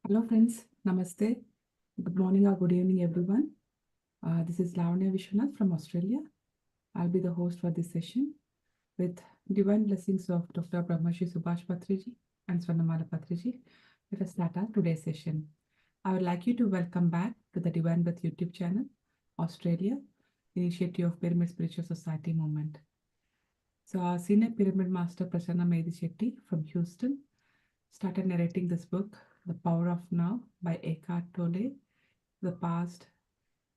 Hello friends, Namaste. Good morning or good evening everyone. This is Lavanya Vishwanath from Australia. I'll be the host for this session with divine blessings of Dr. Brahmashi Subhash Patriji and Swarnamala Patriji. Let us start our today's session. I would like you to welcome back to the Divine Birth YouTube channel, Australia, initiative of Pyramid Spiritual Society movement. So our senior pyramid master Prasanna Medisetti from Houston started narrating this book, The Power of Now by Eckhart Tolle, the past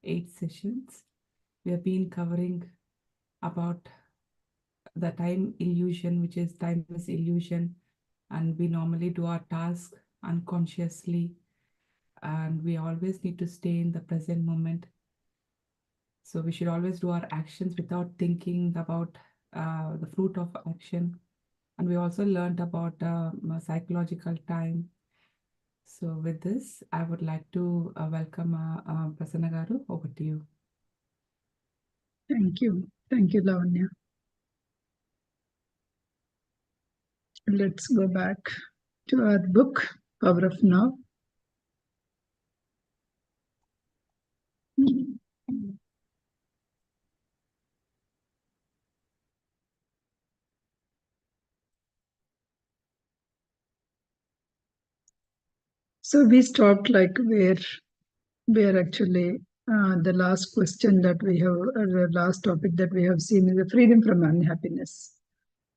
8 sessions. We have been covering about the time illusion, which is time is illusion, and we normally do our task unconsciously, and we always need to stay in the present moment. So we should always do our actions without thinking about the fruit of action. And we also learned about psychological time. So with this, I would like to welcome Prasanna Garu. Over to you. Thank you. Thank you, Lavanya. Let's go back to our book, Power of Now. So we stopped like where actually the last question that we have, or the last topic that we have seen is the freedom from unhappiness.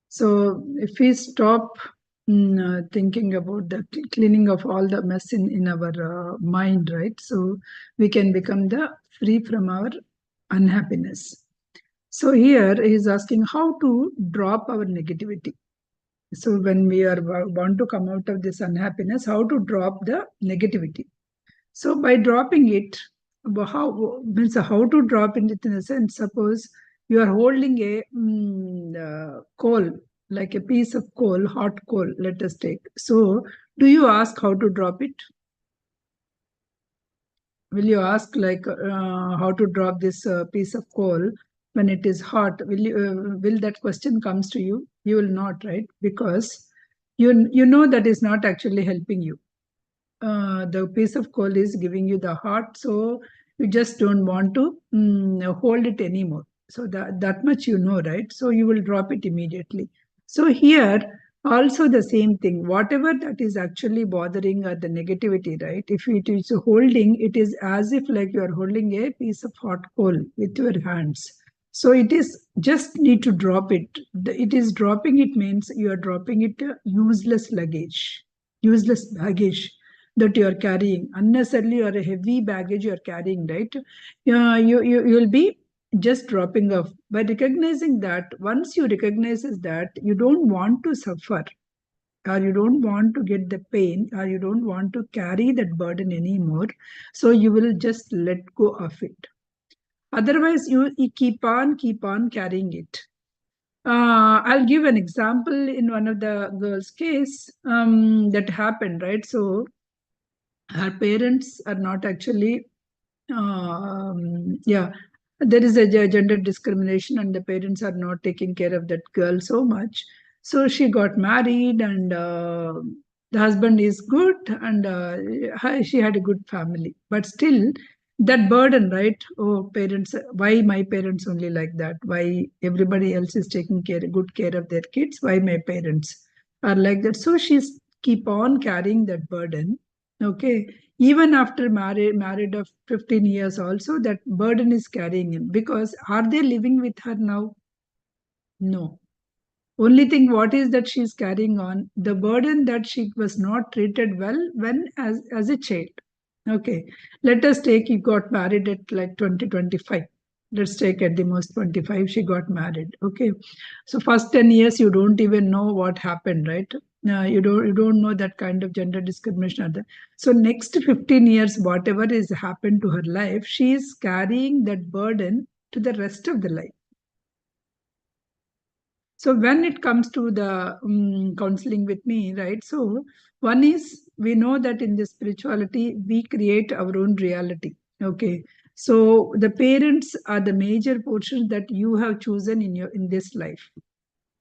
So if we stop thinking about the cleaning of all the mess in our mind, right? So we can become the free from our unhappiness. So here he is asking how to drop our negativity. So when we want to come out of this unhappiness, how to drop the negativity. So by dropping it, how to drop it in a sense? Suppose you are holding a coal, like a piece of coal, hot coal. Let us take. So do you ask how to drop it? Will you ask like how to drop this piece of coal when it is hot? Will that question comes to you? You will not, right? Because you know that is not actually helping you. The piece of coal is giving you the heart, so you just don't want to hold it anymore. So that much you know, right? So you will drop it immediately. So here also the same thing. Whatever that is actually bothering the negativity, right? If it is holding, it is as if like you are holding a piece of hot coal with your hands. So it is just need to drop it. It is dropping it means you are dropping it useless luggage, useless baggage that you are carrying unnecessarily, or a heavy baggage you are carrying, right? You will be just dropping off by recognizing that. Once you recognize that you don't want to suffer, or you don't want to get the pain, or you don't want to carry that burden anymore, so you will just let go of it. Otherwise you keep on carrying it. I'll give an example in one of the girls' case that happened, right? So her parents are not actually yeah, there is a gender discrimination and the parents are not taking care of that girl so much. So she got married, and the husband is good, and she had a good family, but still that burden, right? Oh, parents, why my parents only like that? Why everybody else is taking good care of their kids? Why my parents are like that? So she's keep on carrying that burden. Okay, even after married of 15 years also, that burden is carrying him, because are they living with her now? No. Only thing what is that she's carrying on the burden that she was not treated well when as a child. Okay, let us take, he got married at like 2025. Let's take at the most 25 she got married. Okay, so first 10 years you don't even know what happened, right? You don't know that kind of gender discrimination. So next 15 years, whatever is happened to her life, she is carrying that burden to the rest of the life. So when it comes to the counseling with me, right? So one is, we know that in the spirituality, we create our own reality. Okay. So the parents are the major portion that you have chosen in this life.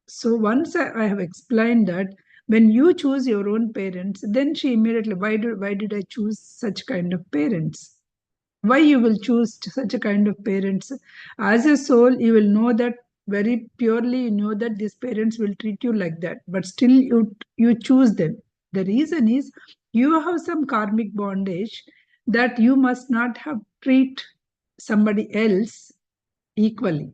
So once I have explained that When you choose your own parents, then she immediately, why did I choose such kind of parents? Why you will choose such a kind of parents? As a soul, you will know that very purely. You know that these parents will treat you like that, but still you choose them. The reason is you have some karmic bondage that you must not have treat somebody else equally.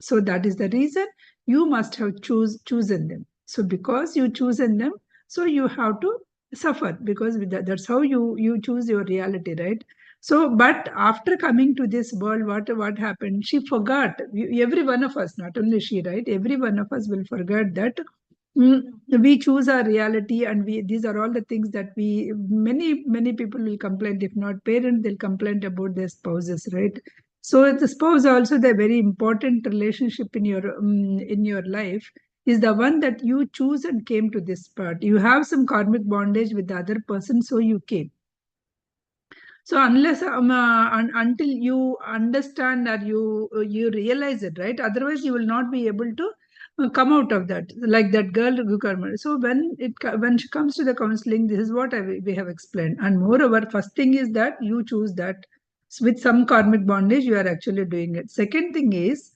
So that is the reason you must have chosen them. So because you chosen them, so you have to suffer, because that's how you choose your reality, right? So but after coming to this world, what happened? She forgot. Every one of us, not only she, right? Every one of us will forget that. Mm, we choose our reality, and we these are all the things that we many people will complain. If not parents, they'll complain about their spouses, right? So the spouse also, the very important relationship in your life, is the one that you choose and came to this part. You have some karmic bondage with the other person, so you came. So unless until you understand or you realize it, right? Otherwise, you will not be able to come out of that. Like that girl who come. So when she comes to the counseling, this is what we have explained. And moreover, first thing is that you choose that with some karmic bondage, you are actually doing it. Second thing is,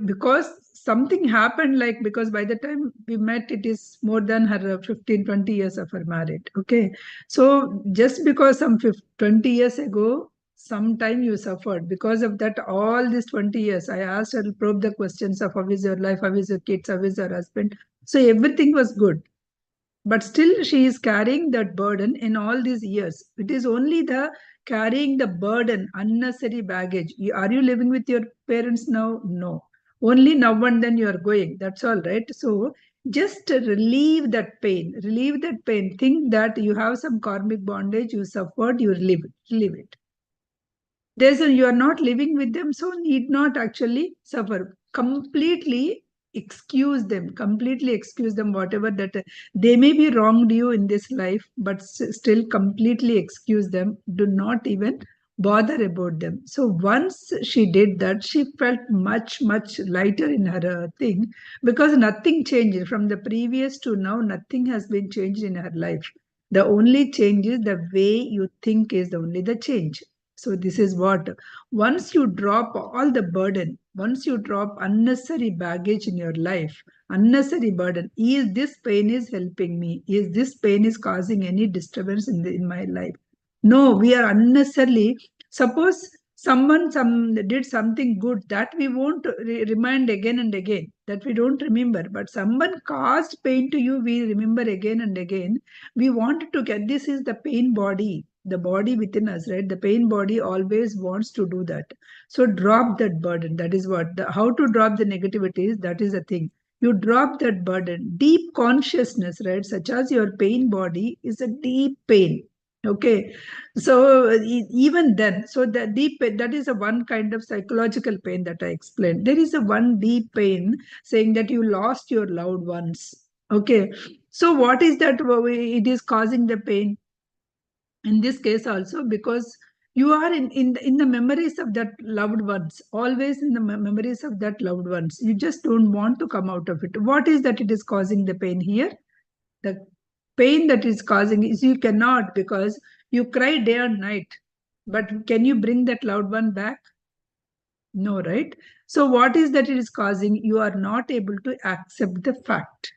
because something happened, like because by the time we met, it is more than her 15-20 years of her marriage. Okay, so just because some 20 years ago, sometime you suffered because of that. All these 20 years, I asked her to probe the questions of how is your life, how is your kids, how is your husband. So everything was good, but still she is carrying that burden in all these years. It is only the carrying the burden, unnecessary baggage. Are you living with your parents now? No. Only now and then you are going. That's all, right? So just relieve that pain. Relieve that pain. Think that you have some karmic bondage, you suffered, you relieve it. Relieve it. You are not living with them, so need not actually suffer. Completely completely excuse them, whatever that they may be wronged you in this life, but still completely excuse them. Do not even bother about them. So once she did that, she felt much lighter in her thing, because nothing changed from the previous to now. Nothing has been changed in her life. The only change is the way you think is the only the change. So this is what, once you drop all the burden, once you drop unnecessary baggage in your life, unnecessary burden, is this pain is helping me? Is this pain is causing any disturbance in my life? No, we are unnecessarily, suppose someone did something good that we won't remind again and again, that we don't remember, but someone caused pain to you, we remember again and again. We want to get, this is the pain body, the body within us, right? The pain body always wants to do that. So drop that burden. That is what how to drop the negativities. That is the thing. You drop that burden. Deep consciousness, right? Such as your pain body is a deep pain. Okay, so even then, so the deep pain, that is a one kind of psychological pain that I explained. There is a one deep pain saying that you lost your loved ones. Okay, so what is that? It is causing the pain in this case also, because you are in the memories of that loved ones, always in the memories of that loved ones. You just don't want to come out of it. What is that it is causing the pain here? The pain that is causing is you cannot, because you cry day and night, but can you bring that loved one back? No, right? So what is that it is causing? You are not able to accept the fact.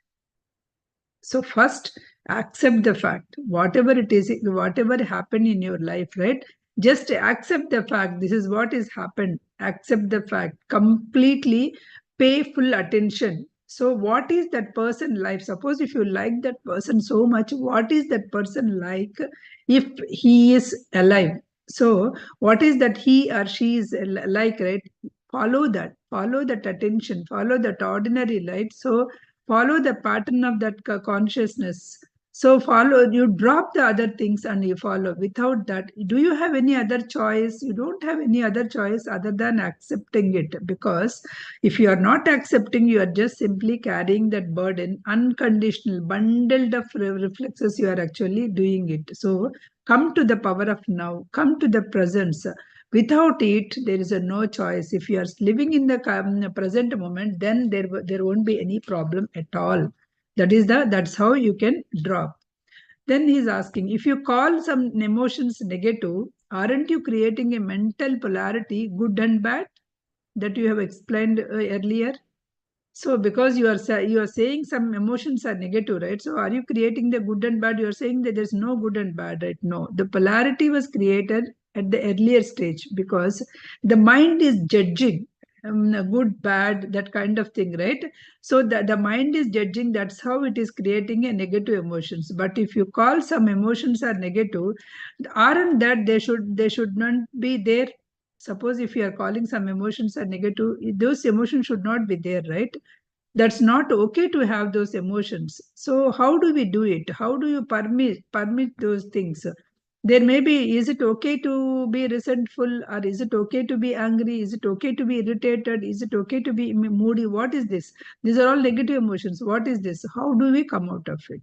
So first, accept the fact, whatever it is, whatever happened in your life, right? Just accept the fact. This is what has happened. Accept the fact. Completely pay full attention. So what is that person like? Suppose if you like that person so much, what is that person like if he is alive? So what is that he or she is like, right? Follow that. Follow that attention. Follow that ordinary light. So follow the pattern of that consciousness. So follow, you drop the other things and you follow. Without that, do you have any other choice? You don't have any other choice other than accepting it, because if you are not accepting, you are just simply carrying that burden, unconditional bundled of reflexes. You are actually doing it. So come to the power of now, come to the presence. Without it, there is a no choice. If you are living in the present moment, then there won't be any problem at all. That's how you can drop. Then he's asking, if you call some emotions negative, aren't you creating a mental polarity, good and bad, that you have explained earlier? So because you are saying some emotions are negative, right? So are you creating the good and bad? You are saying that there's no good and bad, right? No, the polarity was created at the earlier stage because the mind is judging good, bad, that kind of thing, right? So the mind is judging. That's how it is creating a negative emotions. But if you call some emotions are negative, aren't that they should not be there? Suppose if you are calling some emotions are negative, those emotions should not be there, right? That's not okay to have those emotions. So how do we do it? How do you permit those things? There may be, is it okay to be resentful, or is it okay to be angry? Is it okay to be irritated? Is it okay to be moody? What is this? These are all negative emotions. What is this? How do we come out of it?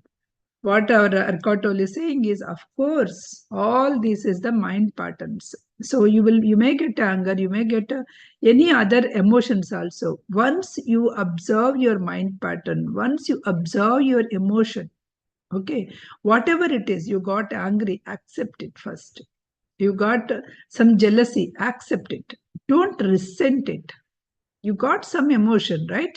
What our Arcotol is saying is, of course, all this is the mind patterns. So you may get anger, you may get any other emotions also. Once you observe your mind pattern, once you observe your emotion, okay, whatever it is, you got angry, accept it first. You got some jealousy, accept it. Don't resent it. You got some emotion, right?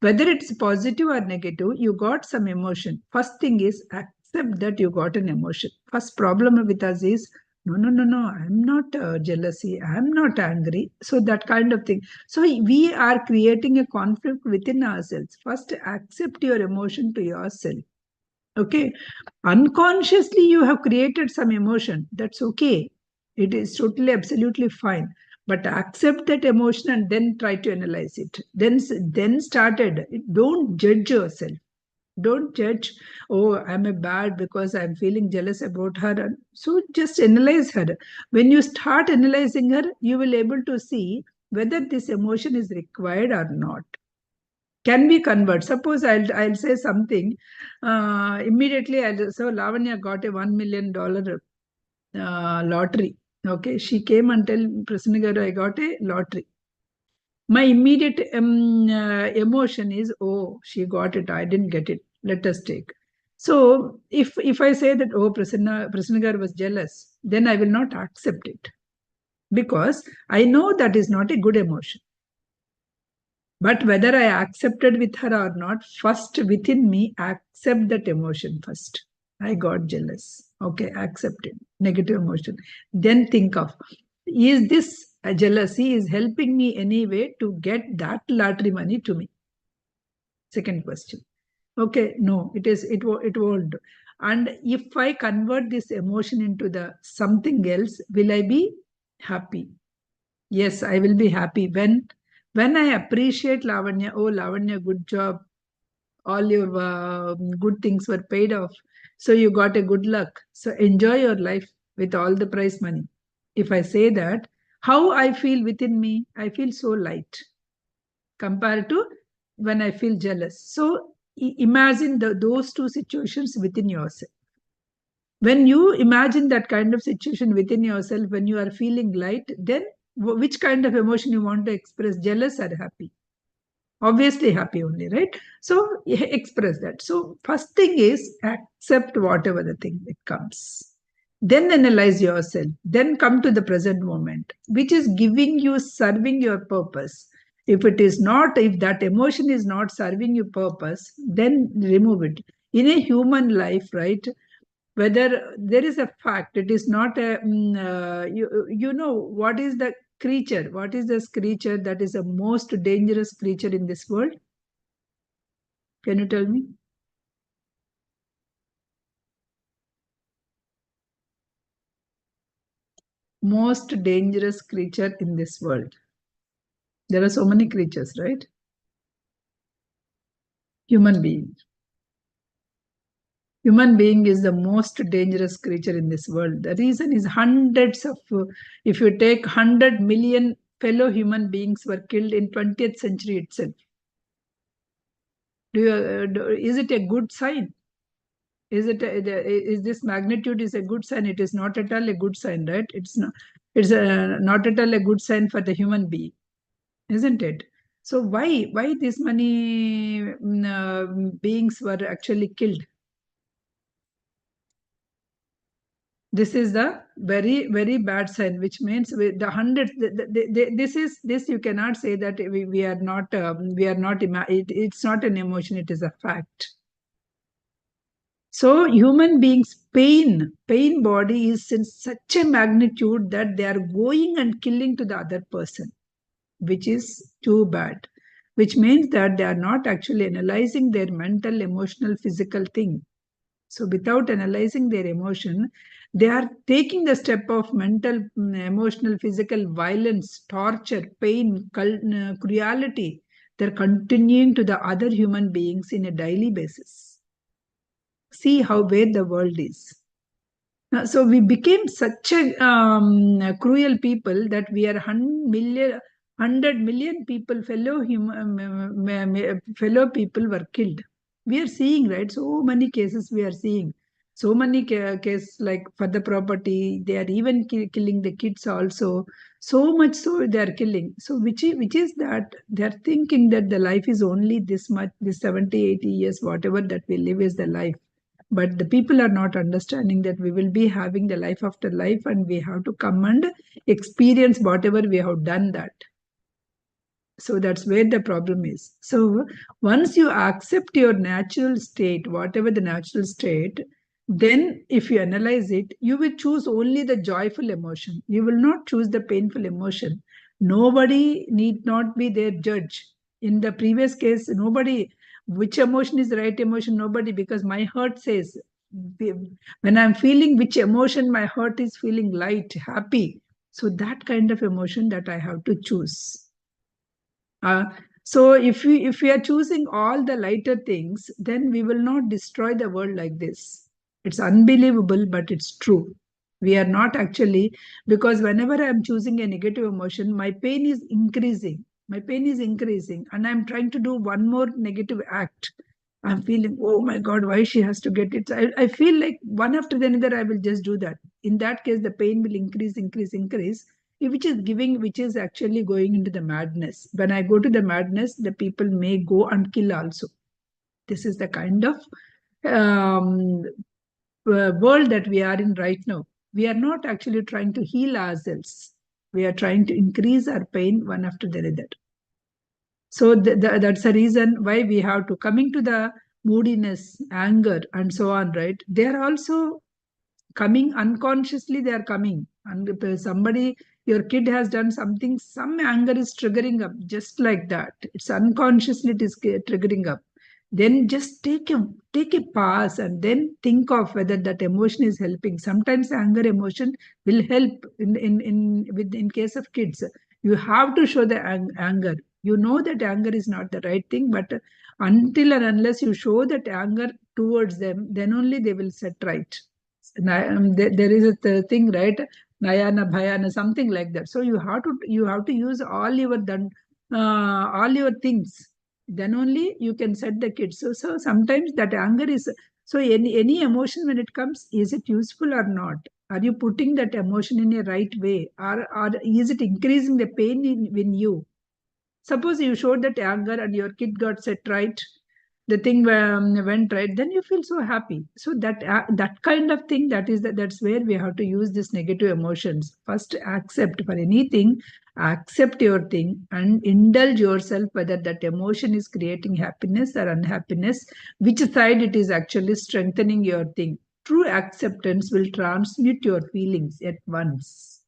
Whether it's positive or negative, you got some emotion. First thing is accept that you got an emotion. First problem with us is, no, no, no, no, I'm not jealousy, I'm not angry. So that kind of thing. So we are creating a conflict within ourselves. First, accept your emotion to yourself. Okay, unconsciously you have created some emotion. That's okay. It is totally, absolutely fine. But accept that emotion and then try to analyze it. Then started. Don't judge yourself. Don't judge. Oh, I'm a bad because I'm feeling jealous about her. So just analyze her. When you start analyzing her, you will able to see whether this emotion is required or not. Can we convert? Suppose I'll say something. Immediately so Lavanya got a $1 million lottery. Okay, she came and tell Prasanna garu, I got a lottery. My immediate emotion is, oh, she got it, I didn't get it. Let us take. So if I say that, oh, Prasanna garu was jealous, then I will not accept it because I know that is not a good emotion. But whether I accepted with her or not, first within me, accept that emotion first. I got jealous. Okay, accept it. Negative emotion. Then think of, is this a jealousy is helping me anyway to get that lottery money to me? Second question. Okay, no, it won't. And if I convert this emotion into the something else, will I be happy? Yes, I will be happy when I appreciate Lavanya. Oh, Lavanya, good job. All your good things were paid off. So you got a good luck. So enjoy your life with all the prize money. If I say that, how I feel within me, I feel so light compared to when I feel jealous. So imagine those two situations within yourself. When you imagine that kind of situation within yourself, when you are feeling light, then which kind of emotion you want to express, jealous or happy? Obviously happy only, right? So express that. So first thing is accept whatever the thing that comes, then analyze yourself, then come to the present moment, which is giving you, serving your purpose. If it is not, if that emotion is not serving your purpose, then remove it. In a human life, right, whether there is a fact, it is not a you know what is the creature, what is this creature that is the most dangerous creature in this world? Can you tell me? Most dangerous creature in this world. There are so many creatures, right? Human being. Human being is the most dangerous creature in this world. The reason is hundreds of, if you take 100 million fellow human beings were killed in 20th century itself. Is it a good sign? Is this magnitude is a good sign? It is not at all a good sign, right? It's not at all a good sign for the human being, isn't it? So why these many beings were actually killed? This is the very bad sign, which means the hundreds. This you cannot say that we are not it's not an emotion. It is a fact. So human beings pain body is in such a magnitude that they are going and killing to the other person, which is too bad. Which means that they are not actually analyzing their mental, emotional, physical thing. So without analyzing their emotion, they are taking the step of mental, emotional, physical violence, torture, pain, cruelty. They're continuing to the other human beings in a daily basis. See how where the world is. So we became such a cruel people that we are 100 million people, fellow people were killed. We are seeing, right? So many cases we are seeing. So many cases like for the property, they are even killing the kids also. So much so they are killing. So which is that they are thinking that the life is only this much, this 70, 80 years, whatever that we live is the life. But the people are not understanding that we will be having the life after life and we have to come and experience whatever we have done that. So that's where the problem is. So once you accept your natural state, whatever the natural state, then if you analyze it, you will choose only the joyful emotion. You will not choose the painful emotion. Nobody need not be their judge. In the previous case, nobody, which emotion is the right emotion, nobody, because my heart says, when I'm feeling which emotion, my heart is feeling light, happy. So that kind of emotion that I have to choose. So if we are choosing all the lighter things, then we will not destroy the world like this. It's unbelievable, but it's true. We are not actually, because whenever I'm choosing a negative emotion, my pain is increasing. My pain is increasing, and I'm trying to do one more negative act. I'm feeling, oh my God, why she has to get it? I feel like one after the another, I will just do that. In that case, the pain will increase, which is actually going into the madness. When I go to the madness, the people may go and kill also. This is the kind of um, world that we are in right now. We are not actually trying to heal ourselves. We are trying to increase our pain one after the other. So that's the reason why we have to coming to the moodiness, anger, and so on, right? They are also coming unconsciously, they are coming. And if somebody, your kid has done something, some anger is triggering up just like that. It's unconsciously it is triggering up. Then just take a pause and then think of whether that emotion is helping. Sometimes anger emotion will help in case of kids. You have to show the anger. You know that anger is not the right thing, but until and unless you show that anger towards them, then only they will set right. There is a thing, right? Nayana bhayana, something like that. So you have to use all your things. Then only you can set the kids. So sometimes that anger is, so any emotion when it comes, is it useful or not? Are you putting that emotion in a right way, or is it increasing the pain in you? Suppose you showed that anger and your kid got set right, the thing went right, then you feel so happy. So that kind of thing, that's where we have to use these negative emotions. First, accept for anything, accept your thing and indulge yourself whether that emotion is creating happiness or unhappiness, which side it is actually strengthening your thing. True acceptance will transmute your feelings at once.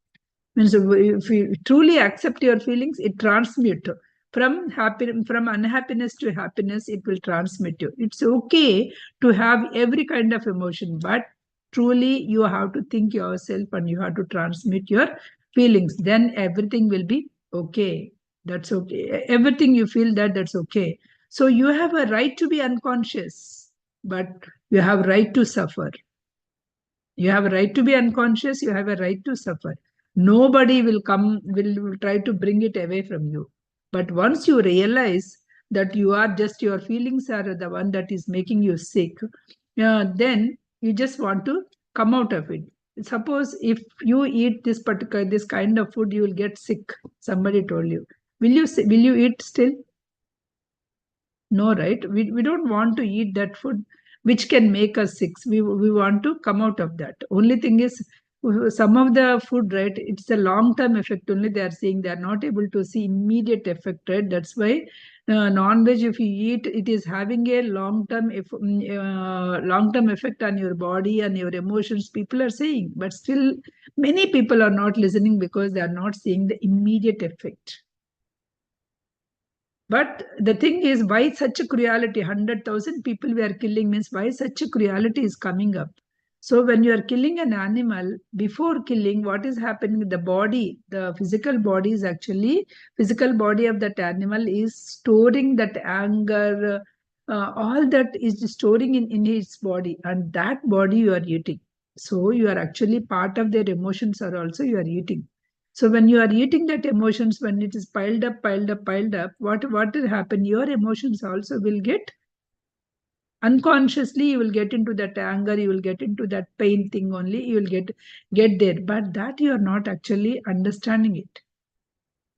Means if you truly accept your feelings, it transmute from unhappiness to happiness. It will transmit you. It's okay to have every kind of emotion, but truly you have to think yourself and you have to transmit your feelings. Then everything will be okay. That's okay. Everything you feel that's okay. So you have a right to be unconscious, but you have right to suffer. You have a right to be unconscious. You have a right to suffer. Nobody will try to bring it away from you. But once you realize that you are just, your feelings are the one that is making you sick, then you just want to come out of it. Suppose if you eat this kind of food, you will get sick. Somebody told you. Will you eat still? No, right? We don't want to eat that food which can make us sick. We want to come out of that. Only thing is, some of the food, right? It's a long term effect only. They are seeing they are not able to see immediate effect, right? That's why non-veg, if you eat, it is having a long term effect on your body and your emotions. People are saying, but still, many people are not listening because they are not seeing the immediate effect. But the thing is, why such a cruelty? 100,000 people we are killing means why such a cruelty is coming up? So when you are killing an animal, before killing, what is happening? The body, the physical body is actually, physical body of that animal is storing that anger, all that is storing in its body, and that body you are eating. So you are actually part of their emotions are also you are eating. So when you are eating that emotions, when it is piled up, piled up, piled up, what will happen? Your emotions also will get unconsciously. You will get into that anger. You will get into that pain thing only. You will get there, but that you are not actually understanding it.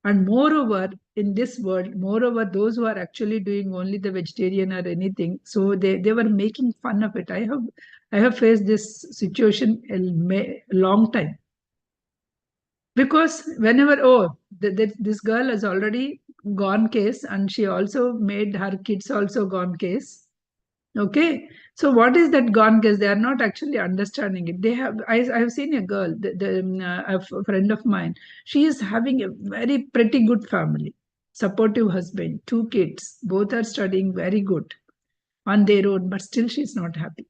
And moreover, in this world, moreover, those who are actually doing only the vegetarian or anything, so they were making fun of it. I have faced this situation a long time. Because whenever, oh, this girl has already gone case and she also made her kids also gone case. Okay. So what is that gone case? They are not actually understanding it. I have seen a girl, a friend of mine. She is having a very pretty good family, supportive husband, 2 kids. Both are studying very good on their own, but still she's not happy.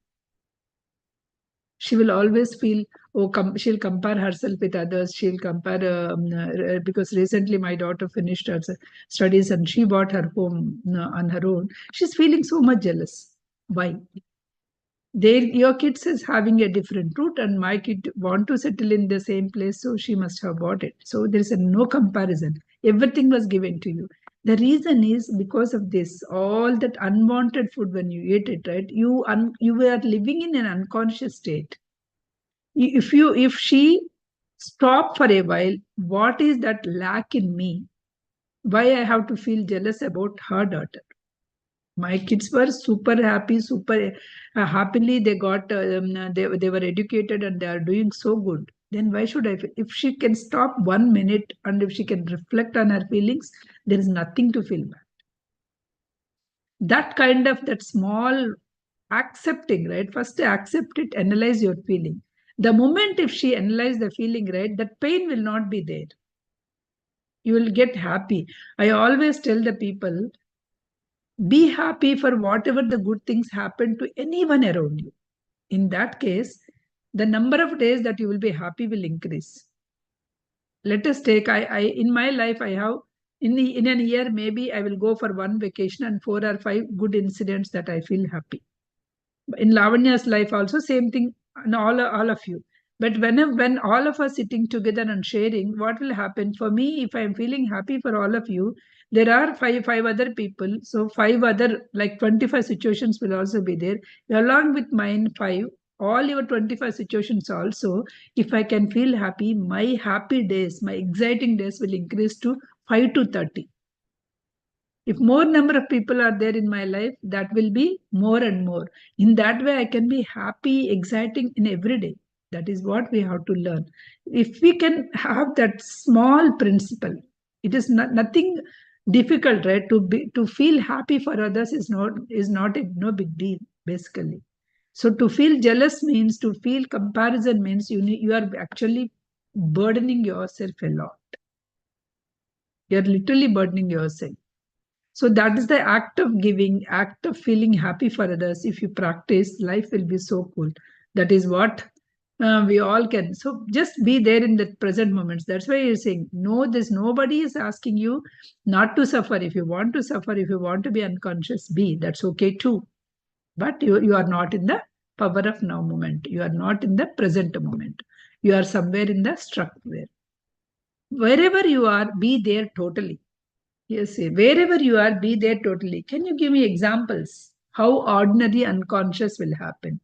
She will always feel, oh, she'll compare herself with others. She'll compare, because recently my daughter finished her studies and she bought her home on her own. She's feeling so much jealous. Why? Your kids is having a different route and my kid want to settle in the same place, so she must have bought it. So there is no comparison. Everything was given to you. The reason is because of this, all that unwanted food when you eat it, right? You were living in an unconscious state. If she stop for a while, what is that lack in me? Why I have to feel jealous about her daughter? My kids were super happy, super happily they got they were educated and they are doing so good. Then why should I feel? If she can stop 1 minute and if she can reflect on her feelings, there is nothing to feel bad. That kind of that small accepting, right? First accept it, analyze your feeling. The moment if she analyze the feeling, right, that pain will not be there. You will get happy. I always tell the people, be happy for whatever the good things happen to anyone around you. In that case, the number of days that you will be happy will increase. Let us take, I in my life, I have, in a year, maybe I will go for one vacation and 4 or 5 good incidents that I feel happy. In Lavanya's life also same thing, and all of you. But when all of us sitting together and sharing, what will happen for me if I am feeling happy for all of you? There are five other people, so 5 other like 25 situations will also be there along with mine 5. All your 25 situations also, if I can feel happy, my happy days, my exciting days will increase to 5 to 30. If more number of people are there in my life, that will be more and more. In that way, I can be happy, exciting in every day. That is what we have to learn. If we can have that small principle, it is nothing difficult, right? To feel happy for others is not a no big deal, basically. So to feel jealous means, to feel comparison means you are actually burdening yourself a lot. You are literally burdening yourself. So that is the act of giving, act of feeling happy for others. If you practice, life will be so cool. That is what we all can. So just be there in the present moments. That's why you're saying, no, there's nobody is asking you not to suffer. If you want to suffer, if you want to be unconscious, be. That's okay too. But you are not in the power of now moment. You are not in the present moment. You are somewhere in the structure. Wherever you are, be there totally. Yes, wherever you are, be there totally. Can you give me examples how ordinary unconscious will happen?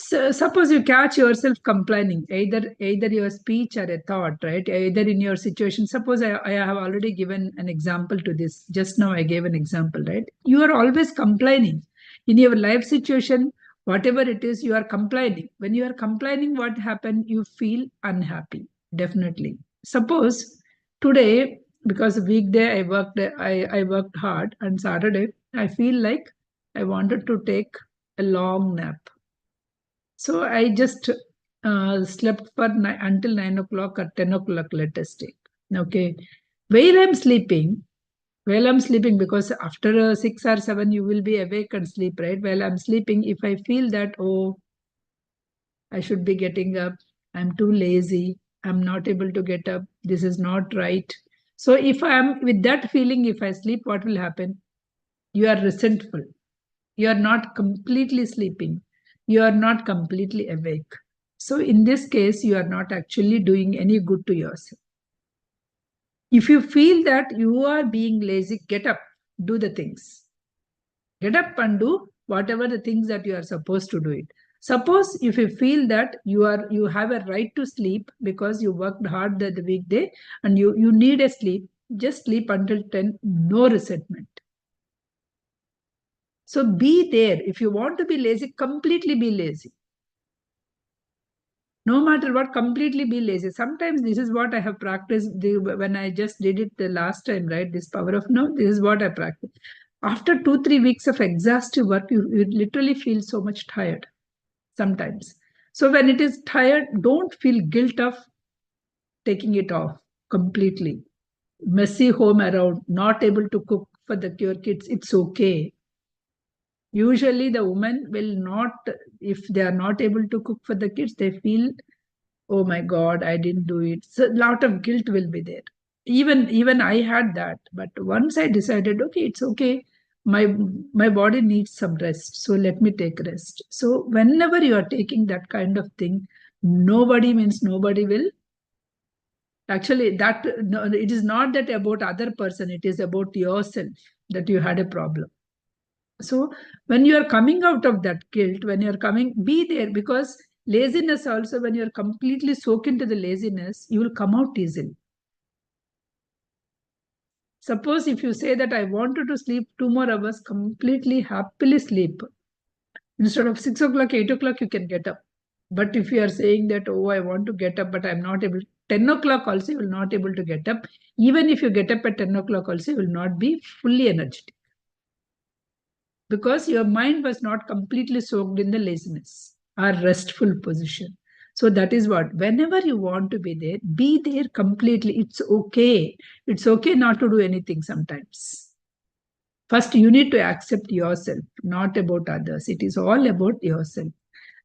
So suppose you catch yourself complaining, either your speech or a thought, right? Either in your situation. Suppose I have already given an example to this. Just now I gave an example, right? You are always complaining. In your life situation, whatever it is, you are complaining. When you are complaining, what happened? You feel unhappy, definitely. Suppose today, because weekday I worked hard, and Saturday I feel like I wanted to take a long nap. So I just slept for until 9 o'clock or 10 o'clock, let us take. Okay. While I'm sleeping, because after 6 or 7, you will be awake and sleep, right? While I'm sleeping, if I feel that, oh, I should be getting up, I'm too lazy, I'm not able to get up, this is not right. So if I'm with that feeling, if I sleep, what will happen? You are resentful. You are not completely sleeping. You are not completely awake. So in this case, you are not actually doing any good to yourself. If you feel that you are being lazy, get up, do the things. Get up and do whatever the things that you are supposed to do it. Suppose if you feel that you have a right to sleep because you worked hard the weekday and you need a sleep, just sleep until 10, no resentment. So be there. If you want to be lazy, completely be lazy. No matter what, completely be lazy. Sometimes this is what I have practiced when I just did it the last time, right? This power of no, this is what I practiced. After 2-3 weeks of exhaustive work, you literally feel so much tired sometimes. So when it is tired, don't feel guilt of taking it off completely. Messy home around, not able to cook for your kids, it's okay. Usually the woman will not, if they are not able to cook for the kids, they feel, oh my God, I didn't do it. So a lot of guilt will be there. Even I had that. But once I decided, okay, it's okay. My body needs some rest. So let me take rest. So whenever you are taking that kind of thing, nobody means nobody will. Actually, that no, it is not that about other person, it is about yourself that you had a problem. So when you are coming out of that guilt, when you're coming, be there, because laziness also, when you're completely soaked into the laziness, you will come out easily. Suppose if you say that I wanted to sleep 2 more hours, completely happily sleep. Instead of 6 o'clock, 8 o'clock, you can get up. But if you are saying that, oh, I want to get up, but I'm not able, 10 o'clock also, you will not able to get up. Even if you get up at 10 o'clock also, you will not be fully energetic, because your mind was not completely soaked in the laziness or restful position. So that is what, whenever you want to be there completely. It's okay. It's okay not to do anything sometimes. First, you need to accept yourself, not about others. It is all about yourself.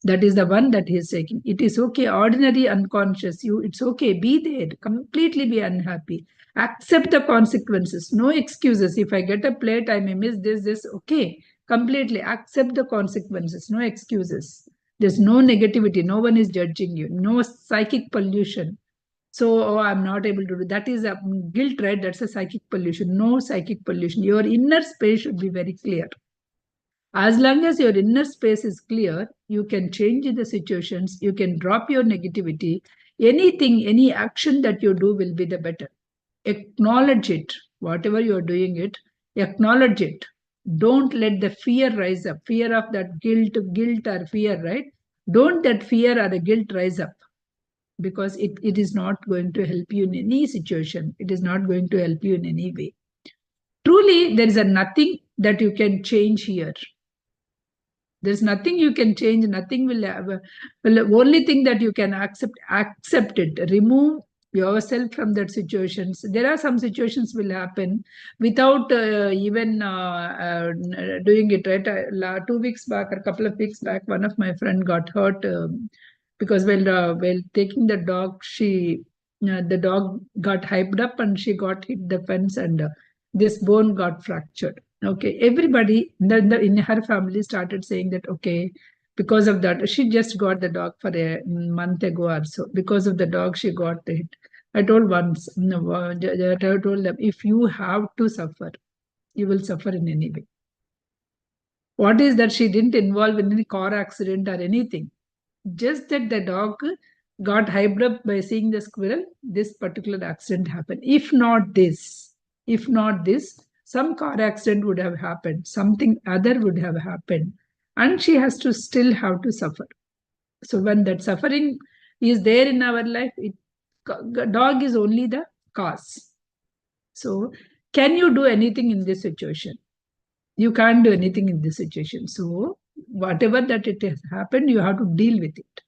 That is the one that he is taking. It is okay, ordinary unconscious. It's okay. Be there. Completely be unhappy. Accept the consequences. No excuses. If I get up late, I may miss this. Okay. Completely accept the consequences. No excuses. There's no negativity. No one is judging you. No psychic pollution. So, oh, I'm not able to do that. Is a guilt, right? That's a psychic pollution. No psychic pollution. Your inner space should be very clear. As long as your inner space is clear, you can change the situations, you can drop your negativity. Anything, any action that you do will be the better. Acknowledge it. Whatever you're doing it, acknowledge it. Don't let the fear rise up. Fear of that guilt or fear, right? Don't that fear or the guilt rise up, because it is not going to help you in any situation. It is not going to help you in any way. Truly, there is a nothing that you can change here. There's nothing you can change, nothing will have. Well, only thing that you can accept it. Remove yourself from that situations. There are some situations will happen without even doing it, right? 2 weeks back, or a couple of weeks back, one of my friend got hurt because while taking the dog, the dog got hyped up and she got hit the fence, and this bone got fractured. Okay, everybody in her family started saying that, okay, because of that, she just got the dog for a month ago or so. Because of the dog, she got hit. I told once, no, I told them, if you have to suffer, you will suffer in any way. What is that? She didn't involve in any car accident or anything. Just that the dog got hyped up by seeing the squirrel, this particular accident happened. If not this, some car accident would have happened, something other would have happened, and she has to still have to suffer. So when that suffering is there in our life, dog is only the cause. So can you do anything in this situation? You can't do anything in this situation. So whatever that it has happened, you have to deal with it.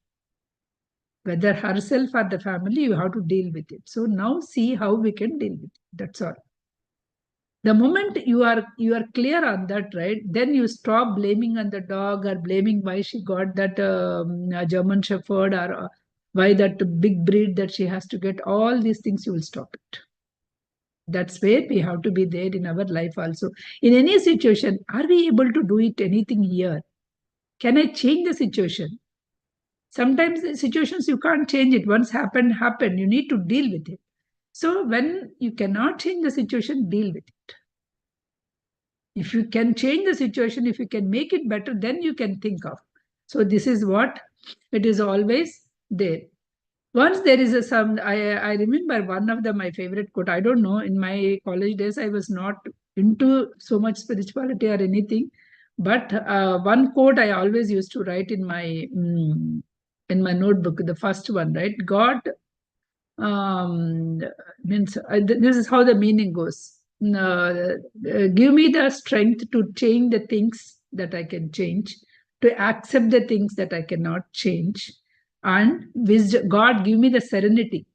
Whether herself or the family, you have to deal with it. So now see how we can deal with it. That's all. The moment you are clear on that, right, then you stop blaming on the dog or blaming why she got that German Shepherd or why that big breed that she has to get. All these things, you will stop it. That's where we have to be there in our life also. In any situation, are we able to do it anything here? Can I change the situation? Sometimes the situations you can't change it. Once happened. You need to deal with it. So when you cannot change the situation, deal with it. If you can change the situation, if you can make it better, then you can think of. So this is what it is always there. Once there is I remember one of my favorite quote. I don't know, in my college days, I was not into so much spirituality or anything. But one quote I always used to write in my notebook, the first one, right? God means this is how the meaning goes. Give me the strength to change the things that I can change, to accept the things that I cannot change, and wisdom. God, give me the serenity.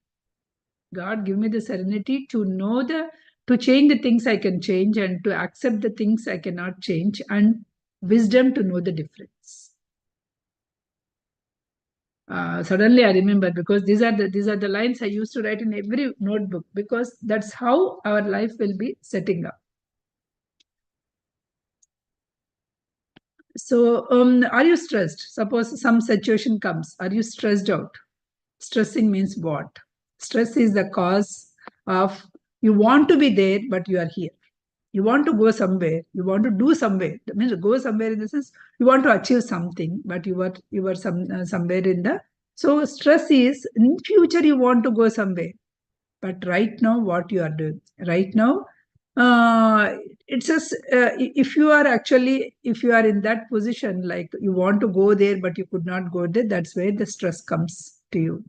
God, give me the serenity to know to change the things I can change and to accept the things I cannot change, and wisdom to know the difference. Suddenly I remember, because these are the lines I used to write in every notebook, because that's how our life will be setting up. So are you stressed? Suppose some situation comes. Are you stressed out? Stressing means what? Stress is the cause of you want to be there, but you are here. You want to go somewhere. You want to do somewhere. That means go somewhere in the sense you want to achieve something, but you were somewhere in the. So stress is in future you want to go somewhere, but right now what you are doing right now, it's just if you are in that position, like you want to go there but you could not go there, that's where the stress comes to you.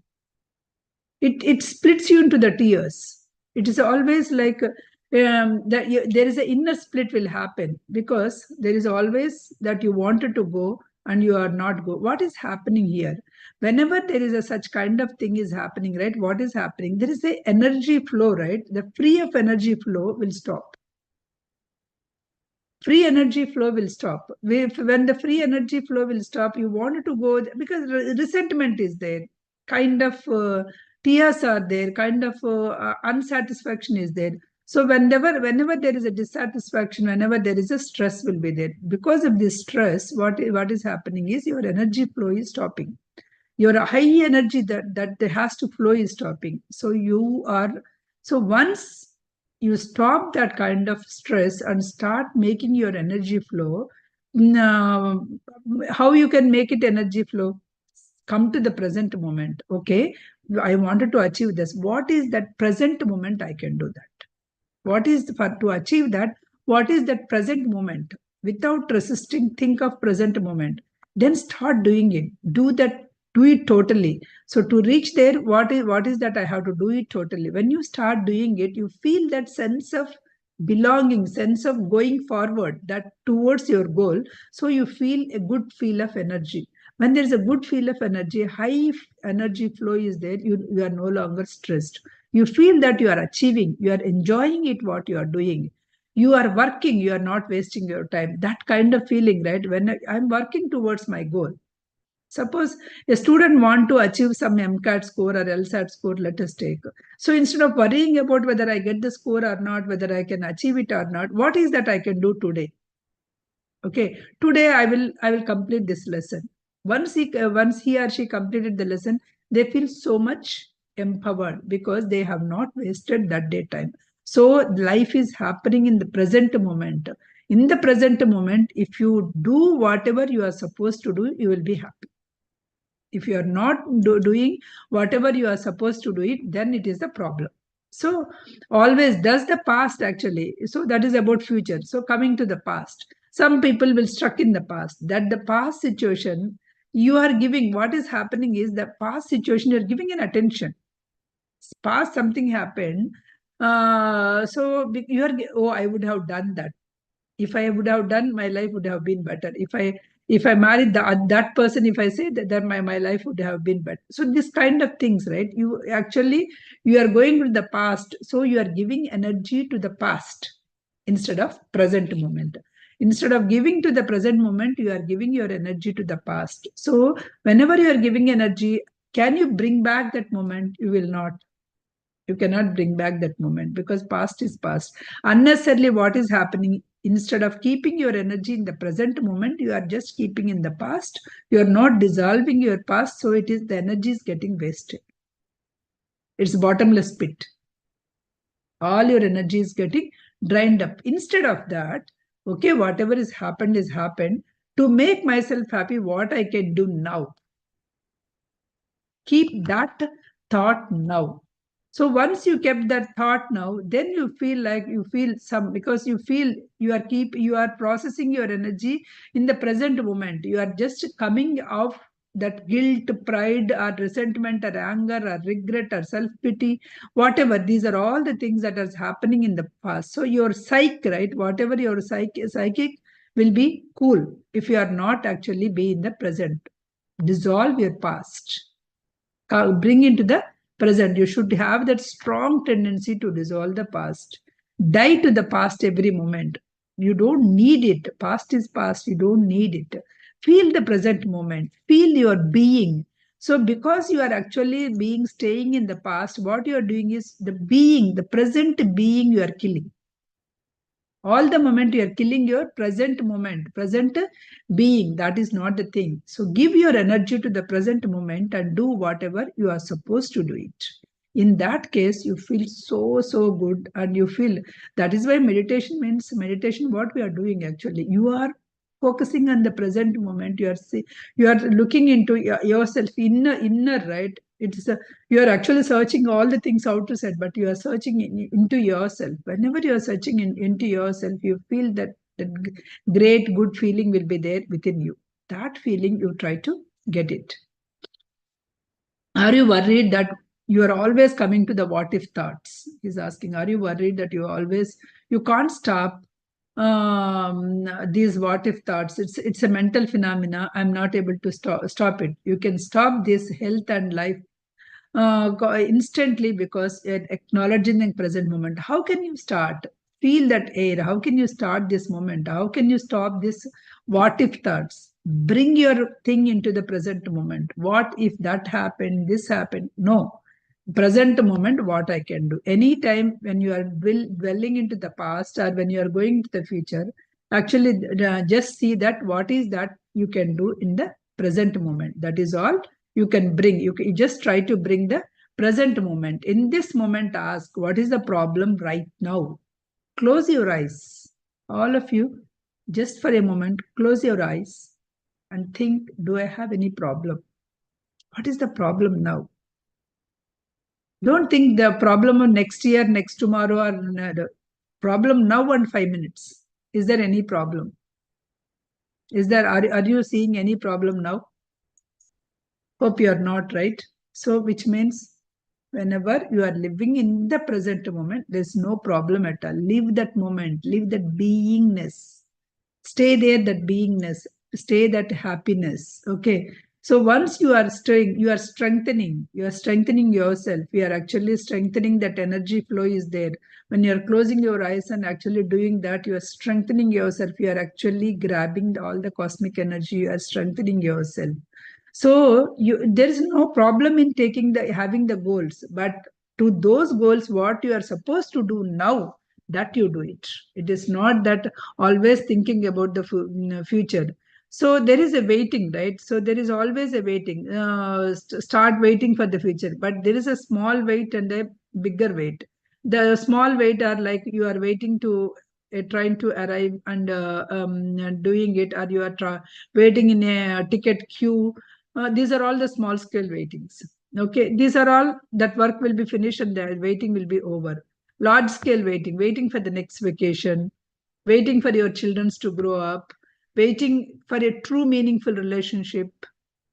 It splits you into the tears. It is always like there is an inner split will happen, because there is always that you wanted to go and you are not go. What is happening here? Whenever there is such kind of thing is happening, right? What is happening? There is a energy flow, right? The free of energy flow will stop. Free energy flow will stop. When the free energy flow will stop, you wanted to go because resentment is there, kind of tears are there, kind of unsatisfaction is there. So whenever there is a dissatisfaction, whenever there is a stress will be there. Because of this stress, what is happening is your energy flow is stopping. Your high energy that has to flow is stopping. So once you stop that kind of stress and start making your energy flow, how you can make it energy flow? Come to the present moment. Okay, I wanted to achieve this. What is that present moment I can do that? What is to achieve that? What is that present moment? Without resisting, think of present moment. Then start doing it. Do it totally. So to reach there, what is that I have to do it totally? When you start doing it, you feel that sense of belonging, sense of going forward, that towards your goal. So you feel a good feel of energy. When there is a good feel of energy, high energy flow is there, you are no longer stressed. You feel that you are achieving, you are enjoying it, what you are doing. You are working, you are not wasting your time. That kind of feeling, right? When I'm working towards my goal. Suppose a student want to achieve some MCAT score or LSAT score, let us take. So instead of worrying about whether I get the score or not, whether I can achieve it or not, what is that I can do today? Okay, today I will complete this lesson. Once he or she completed the lesson, they feel so much empowered because they have not wasted that day time. So life is happening in the present moment. In the present moment, if you do whatever you are supposed to do, you will be happy. If you are not doing whatever you are supposed to do it, then it is the problem. So always does the past actually. So that is about future. So coming to the past, some people will stuck in the past, that the past situation you are giving, what is happening is the past situation you are giving an attention. Past something happened, so you are, oh, I would have done that. If I would have done, my life would have been better. If I married that person, if I say that my life would have been better. So this kind of things, right? You actually, you are going to the past, so you are giving energy to the past instead of present moment. Instead of giving to the present moment, you are giving your energy to the past. So whenever you are giving energy, can you bring back that moment? You will not. You cannot bring back that moment, because past is past. Unnecessarily, what is happening, instead of keeping your energy in the present moment, you are just keeping in the past. You are not dissolving your past, so it is, the energy is getting wasted. It's bottomless pit. All your energy is getting drained up. Instead of that, okay, whatever is happened. To make myself happy, what I can do now? Keep that thought now. So once you kept that thought now, then you feel like you feel some, because you feel you are processing your energy in the present moment. You are just coming off that guilt, pride, or resentment, or anger, or regret, or self-pity, whatever. These are all the things that are happening in the past. So your psyche, right? Whatever your psychic will be cool if you are not actually be in the present. Dissolve your past, bring into the present. You should have that strong tendency to dissolve the past. Die to the past every moment. You don't need it. Past is past. You don't need it. Feel the present moment. Feel your being. So because you are actually being staying in the past, what you are doing is the being, the present being you are killing. All the moment you are killing your present moment, present being. That is not the thing. So give your energy to the present moment and do whatever you are supposed to do it. In that case, you feel so good, and you feel, that is why meditation means, meditation, what we are doing actually, you are focusing on the present moment. You are looking into yourself, inner, right? It's you are actually searching all the things outside, but you are searching into yourself. Whenever you are searching into yourself, you feel that great good feeling will be there within you. That feeling, you try to get it. Are you worried that you are always coming to the what if thoughts? He's asking, are you worried that you can't stop these what if thoughts? It's a mental phenomena. I'm not able to stop it. You can stop this health and life instantly, because acknowledging the present moment. How can you start? Feel that air. How can you start this moment? How can you stop this what if thoughts? Bring your thing into the present moment. What if that happened, this happened? No. Present moment, what I can do. Anytime when you are dwelling into the past, or when you are going to the future, actually just see that what is that you can do in the present moment. That is all you can bring. You just try to bring the present moment. In this moment, ask, what is the problem right now? Close your eyes. All of you, just for a moment, close your eyes and think, do I have any problem? What is the problem now? Don't think the problem of next year, next tomorrow, or the problem now and 5 minutes. Is there any problem? Are you seeing any problem now? Hope you are not, right? So which means whenever you are living in the present moment, there's no problem at all. Live that moment, live that beingness. Stay there, that beingness, stay that happiness. Okay. So once you are strengthening yourself. You are actually strengthening, that energy flow is there. When you are closing your eyes and actually doing that, you are strengthening yourself. You are actually grabbing all the cosmic energy. You are strengthening yourself. So there is no problem in having the goals, but to those goals, what you are supposed to do now, that you do it. It is not that always thinking about the future. So there is a waiting, right? So there is always a waiting. Start waiting for the future, but there is a small wait and a bigger wait. The small wait are like you are waiting to trying to arrive and doing it, or you are waiting in a ticket queue. These are all the small scale waitings. Okay, these are all that work will be finished and the waiting will be over. Large scale waiting, waiting for the next vacation, waiting for your children to grow up, waiting for a true meaningful relationship,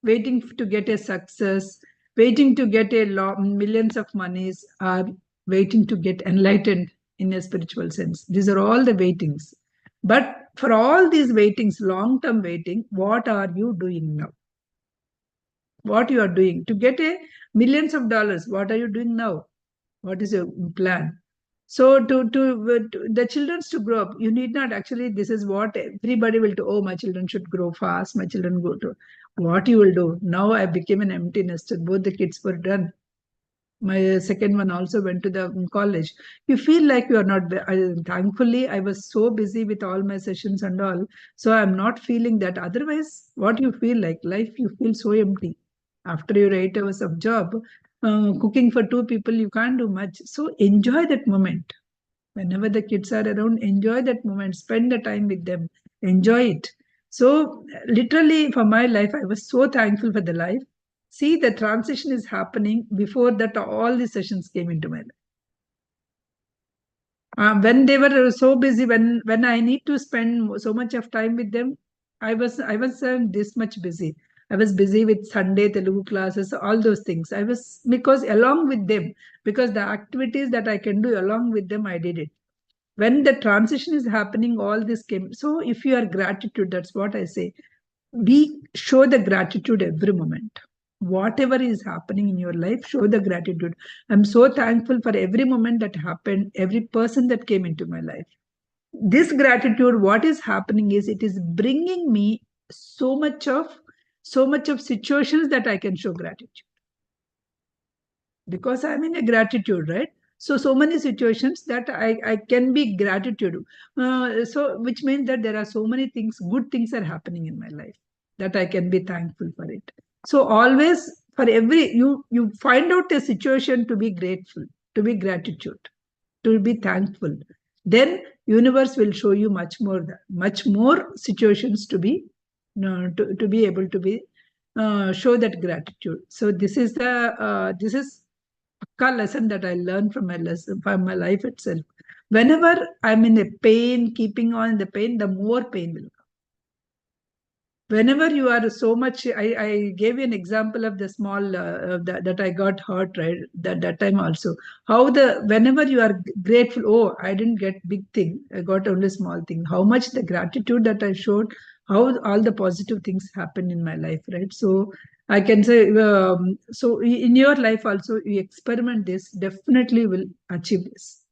waiting to get a success, waiting to get millions of monies, or waiting to get enlightened in a spiritual sense. These are all the waitings. But for all these waitings, long term waiting, what are you doing now? What you are doing to get a millions of dollars? What are you doing now? What is your plan? So to the children to grow up, you need not actually. This is what everybody will do. Oh, my children should grow fast. My children go to. What you will do now? I became an empty nester. Both the kids were done. My second one also went to the college. You feel like you are not. Thankfully, I was so busy with all my sessions and all, so I'm not feeling that. Otherwise, what you feel like life, you feel so empty after your 8 hours of job. Cooking for two people, you can't do much. So enjoy that moment. Whenever the kids are around, enjoy that moment. Spend the time with them. Enjoy it. So literally, for my life, I was so thankful for the life. See, the transition is happening before that. All the sessions came into my life. When they were so busy, when I need to spend so much of time with them, I was this much busy. I was busy with Sunday Telugu classes, all those things. I was, because along with them, because the activities that I can do along with them, I did it. When the transition is happening, all this came. So if you are gratitude, that's what I say. We show the gratitude every moment. Whatever is happening in your life, show the gratitude. I'm so thankful for every moment that happened, every person that came into my life. This gratitude, what is happening is, it is bringing me so much of situations that I can show gratitude, because I'm in a gratitude, right? So many situations that I can be gratitude. So which means that there are so many things, good things are happening in my life, that I can be thankful for it. So always, for every, you find out a situation to be grateful, to be gratitude, to be thankful. Then universe will show you much more situations to be, to be able to be, show that gratitude. So this is a lesson that I learned from my life itself. Whenever I'm in a pain, keeping on the pain, the more pain will come. Whenever you are so much, I gave you an example of the small, that I got hurt, right? That time also. How whenever you are grateful, oh, I didn't get big thing, I got only small thing. How much the gratitude that I showed, how all the positive things happen in my life, right? So I can say, so in your life also, you experiment this, definitely will achieve this.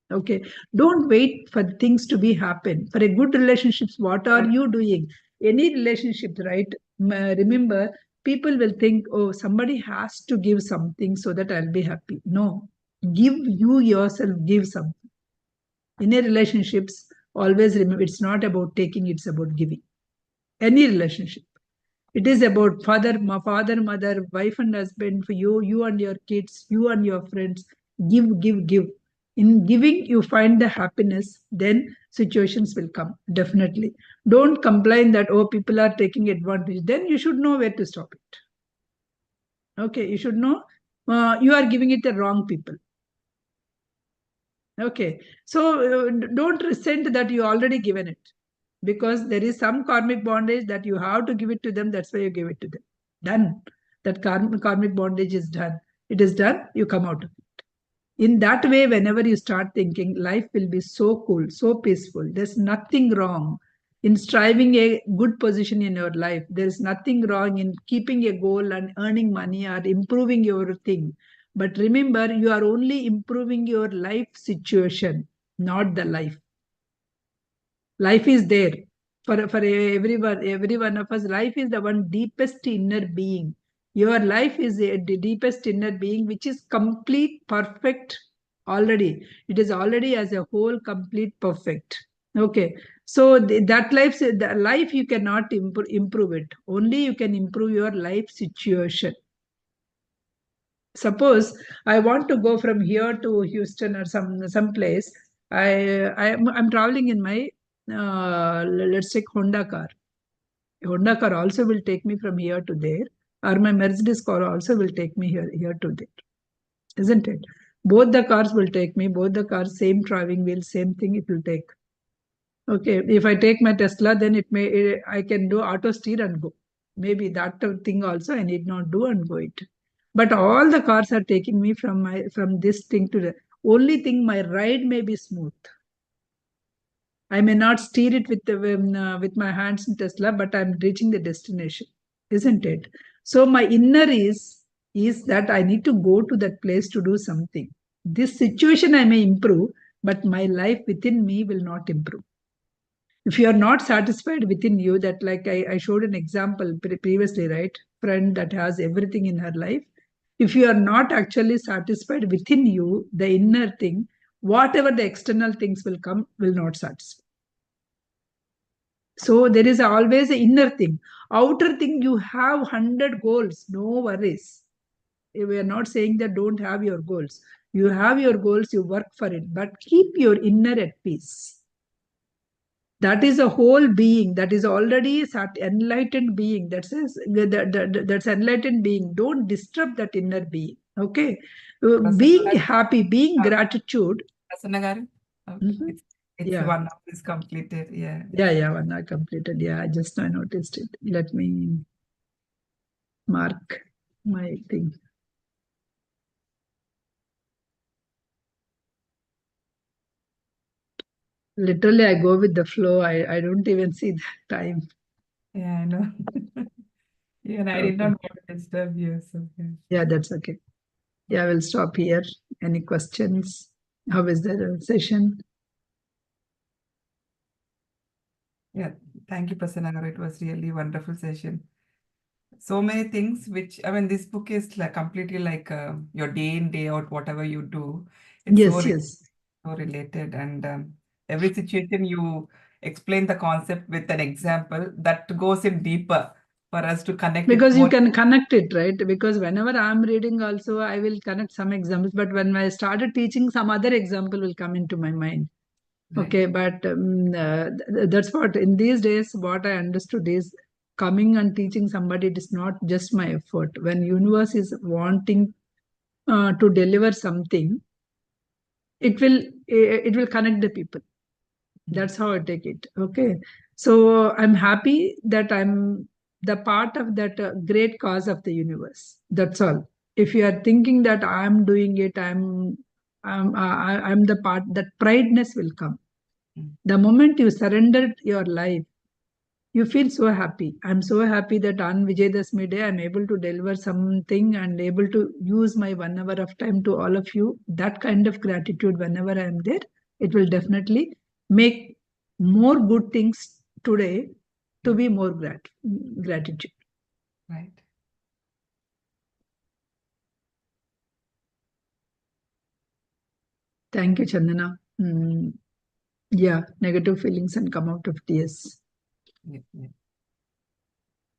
Okay, don't wait for things to be happen. For a good relationships, what are you doing? Any relationships, right? Remember, people will think, oh, somebody has to give something so that I'll be happy. No, give, you yourself, give something. In a relationships, always remember, it's not about taking, it's about giving. Any relationship, it is about father, mother, wife and husband, for you and your kids, you and your friends. Give. In giving, you find the happiness, then situations will come, definitely. Don't complain that, oh, people are taking advantage. Then you should know where to stop it. Okay, you should know, you are giving it the wrong people. Okay, so don't resent that you already given it, because there is some karmic bondage that you have to give it to them. That's why you give it to them. Done. That karmic bondage is done. It is done. You come out of it. In that way, whenever you start thinking, life will be so cool, so peaceful. There's nothing wrong in striving a good position in your life. There's nothing wrong in keeping a goal and earning money or improving your thing. But remember, you are only improving your life situation, not the life. Life is there for every one of us. Life is the one deepest inner being. Your life is the deepest inner being, which is complete, perfect already. It is already as a whole complete, perfect. Okay, so that life you cannot improve it. Only you can improve your life situation. Suppose I want to go from here to Houston or some place. I'm traveling in my, let's say, Honda car. Honda car also will take me from here to there. or my Mercedes car also will take me here to there, isn't it? Both the cars will take me, both the cars, same driving wheel, same thing it will take. Okay, if I take my Tesla, then I can do auto steer and go. Maybe that thing also I need not do and go it. But all the cars are taking me from this thing to the only thing, my ride may be smooth. I may not steer it with my hands in Tesla, but I'm reaching the destination, isn't it? So my inner is that I need to go to that place to do something. This situation I may improve, but my life within me will not improve. If you are not satisfied within you, that like I showed an example previously, right? Friend that has everything in her life. If you are not actually satisfied within you, the inner thing, whatever the external things will come, will not satisfy. So there is always an inner thing. Outer thing, you have 100 goals, no worries. We are not saying that don't have your goals. You have your goals, you work for it, but keep your inner at peace. That is a whole being, that is already enlightened being. That's enlightened being. Don't disturb that inner being. Okay, being happy, being gratitude. Prasanna garu? Okay. It's Yeah. 1 hour is completed. Yeah. Yeah, 1 hour completed. Yeah, I just noticed it. Let me mark my thing. Literally, I go with the flow. I don't even see the time. Yeah, I know. Even I did not want to disturb you. So, yeah, that's okay. Yeah, we'll stop here. Any questions? How is the session? Yeah, thank you, Prasanna. It was really wonderful session. So many things which, I mean, this book is like completely like your day in, day out, whatever you do. It's Yes. so related. And every situation you explain the concept with an example that goes in deeper for us to connect it Because you more. can connect it, right? Because whenever I'm reading also, I will connect some examples. But when I started teaching, some other example will come into my mind. Right. Okay, but that's what in these days, what I understood is coming and teaching somebody, it is not just my effort. When universe is wanting to deliver something, it will connect the people. That's how I take it. Okay, so I'm happy that I'm the part of that great cause of the universe. That's all. If you are thinking that I'm doing it, I'm the part, that prideness will come. The moment you surrender your life, you feel so happy. I'm so happy that on Vijayadashmi day, I'm able to deliver something and able to use my 1 hour of time to all of you. That kind of gratitude, whenever I'm there, it will definitely make more good things today to be more gratitude. Right. Thank you, Chandana. Yeah, negative feelings and come out of tears. Yeah.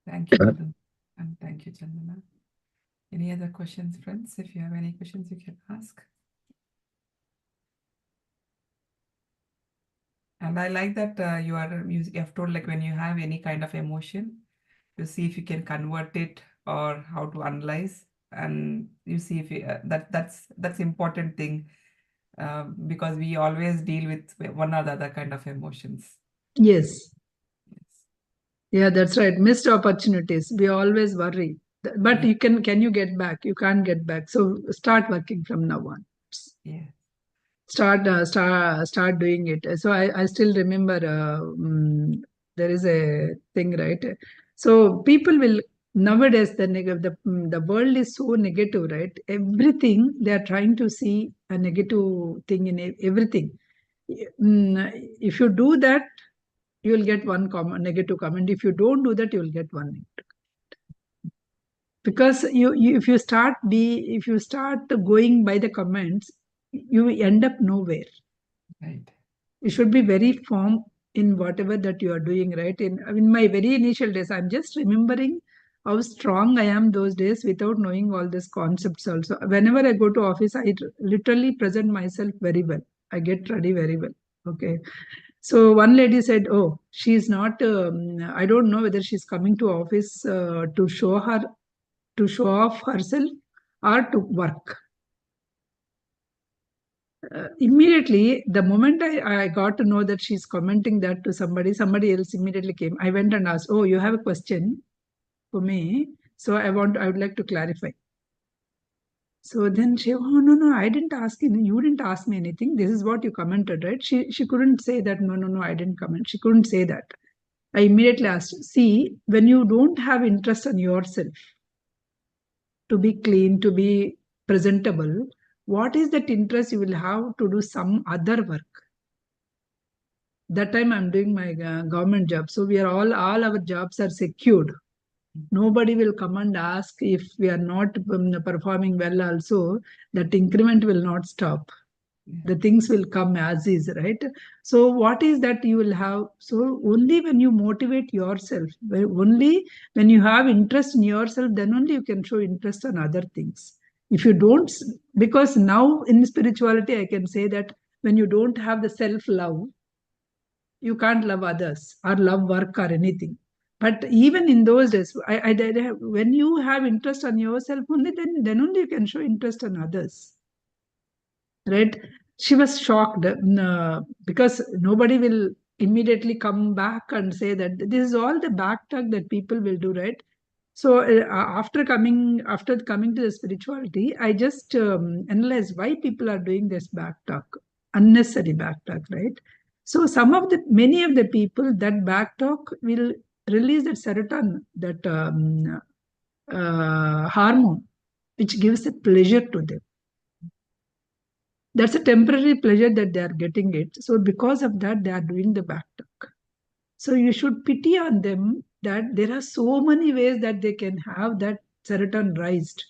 Thank you, madam. And thank you, Chandana. Any other questions, friends? If you have any questions, you can ask. And I like that you have told like when you have any kind of emotion, you see if you can convert it or how to analyze, and you see if you, that's important thing because we always deal with one or the other kind of emotions. Yes. Yeah, that's right. Missed opportunities. We always worry. But Yeah. you can you get back? You can't get back. So start working from now on. Yeah. Start doing it. So I still remember there is a thing, right? So people will nowadays the world is so negative, right? Everything they are trying to see a negative thing in everything. If you do that, you will get one negative comment. If you don't do that, you will get one negative. Because if you start going by the comments, you end up nowhere. Right. You should be very firm in whatever that you are doing, right? In my very initial days, I'm just remembering how strong I am those days without knowing all these concepts also. Whenever I go to office, I literally present myself very well. I get ready very well. Okay. So one lady said, "Oh, she's not. I don't know whether she's coming to office to show her to show off herself or to work. Immediately, the moment I got to know that she's commenting that to somebody else immediately came. I went and asked, oh, you have a question for me? So I would like to clarify. So then she, oh, no, I didn't ask you. You didn't ask me anything. This is what you commented, right? She couldn't say that, no, I didn't comment. She couldn't say that. I immediately asked, see, when you don't have interest in yourself, to be clean, to be presentable, what is that interest you will have to do some other work? That time I'm doing my government job. So we are all our jobs are secured. Nobody will come and ask if we are not performing well also, that increment will not stop. The things will come as is, right? So what is that you will have? So only when you motivate yourself, only when you have interest in yourself, then only you can show interest on other things. If you don't, because now in spirituality, I can say that when you don't have the self-love, you can't love others or love work or anything. But even in those days, when you have interest on yourself only, then only you can show interest on others. Right? She was shocked because nobody will immediately come back and say that this is all the back talk that people will do, right? So after coming to the spirituality, I just analyzed why people are doing this back talk, unnecessary back talk, right? So many of the people, that back talk will release that serotonin, that hormone, which gives a pleasure to them. That's a temporary pleasure that they are getting it. So because of that, they are doing the back talk. So you should pity on them that there are so many ways that they can have that serotonin raised.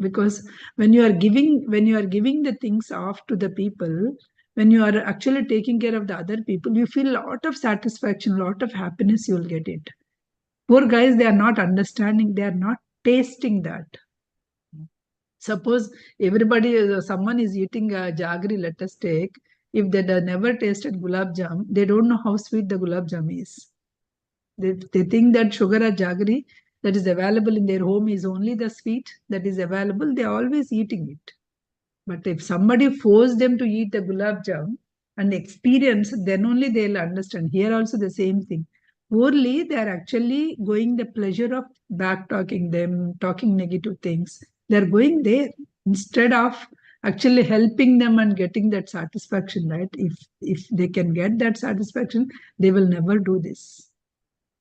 Because when you are giving the things off to the people, when you are actually taking care of the other people, you feel a lot of satisfaction, a lot of happiness, you will get it. Poor guys, they are not understanding, they are not tasting that. Suppose someone is eating a jaggery, let us take, if they never tasted gulab jam, they don't know how sweet the gulab jam is. They think that sugar or jaggery that is available in their home is only the sweet that is available. They are always eating it. But if somebody forced them to eat the gulab jam and experience, then only they'll understand. Here also the same thing. Poorly, they are actually going the pleasure of back talking them, talking negative things. They're going there instead of actually helping them and getting that satisfaction, right? If they can get that satisfaction, they will never do this.